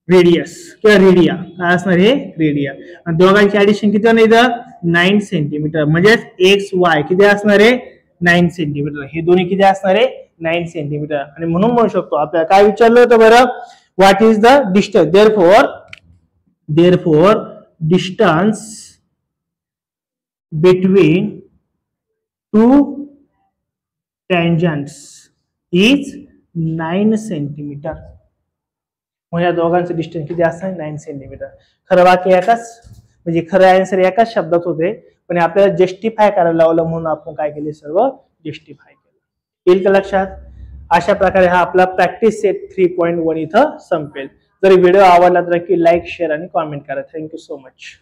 रेडियस किंवा रेडिया काय असणार हे रेडिया आणि दोघांची ऍडिशन किती होणार इथं 9 सेंटीमीटर म्हणजे एक्स वाय किती असणार आहे 9 सेंटीमीटर हे दोन्ही किती असणार आहे 9 सेंटीमीटर आणि म्हणून म्हणू शकतो आपल्याला काय विचारलं होतं बरं what is the distance therefore distance between two tangents is 9 centimetre मग या दोघांचं डिस्टन्स किती असणार 9 सेंटीमीटर खरं वाक्य एकाच म्हणजे खरं आन्सर एकाच शब्दात होते पण आपल्याला जस्टिफाय करायला लावलं म्हणून आपण काय केले सर्व जस्टिफाय केलं येईल का लक्षात अशा प्रकारे हा आपला प्रॅक्टिस सेट 3.1 इथं संपेल जर व्हिडिओ आवडला तर नक्की लाईक शेअर आणि कॉमेंट करा थँक्यू सो मच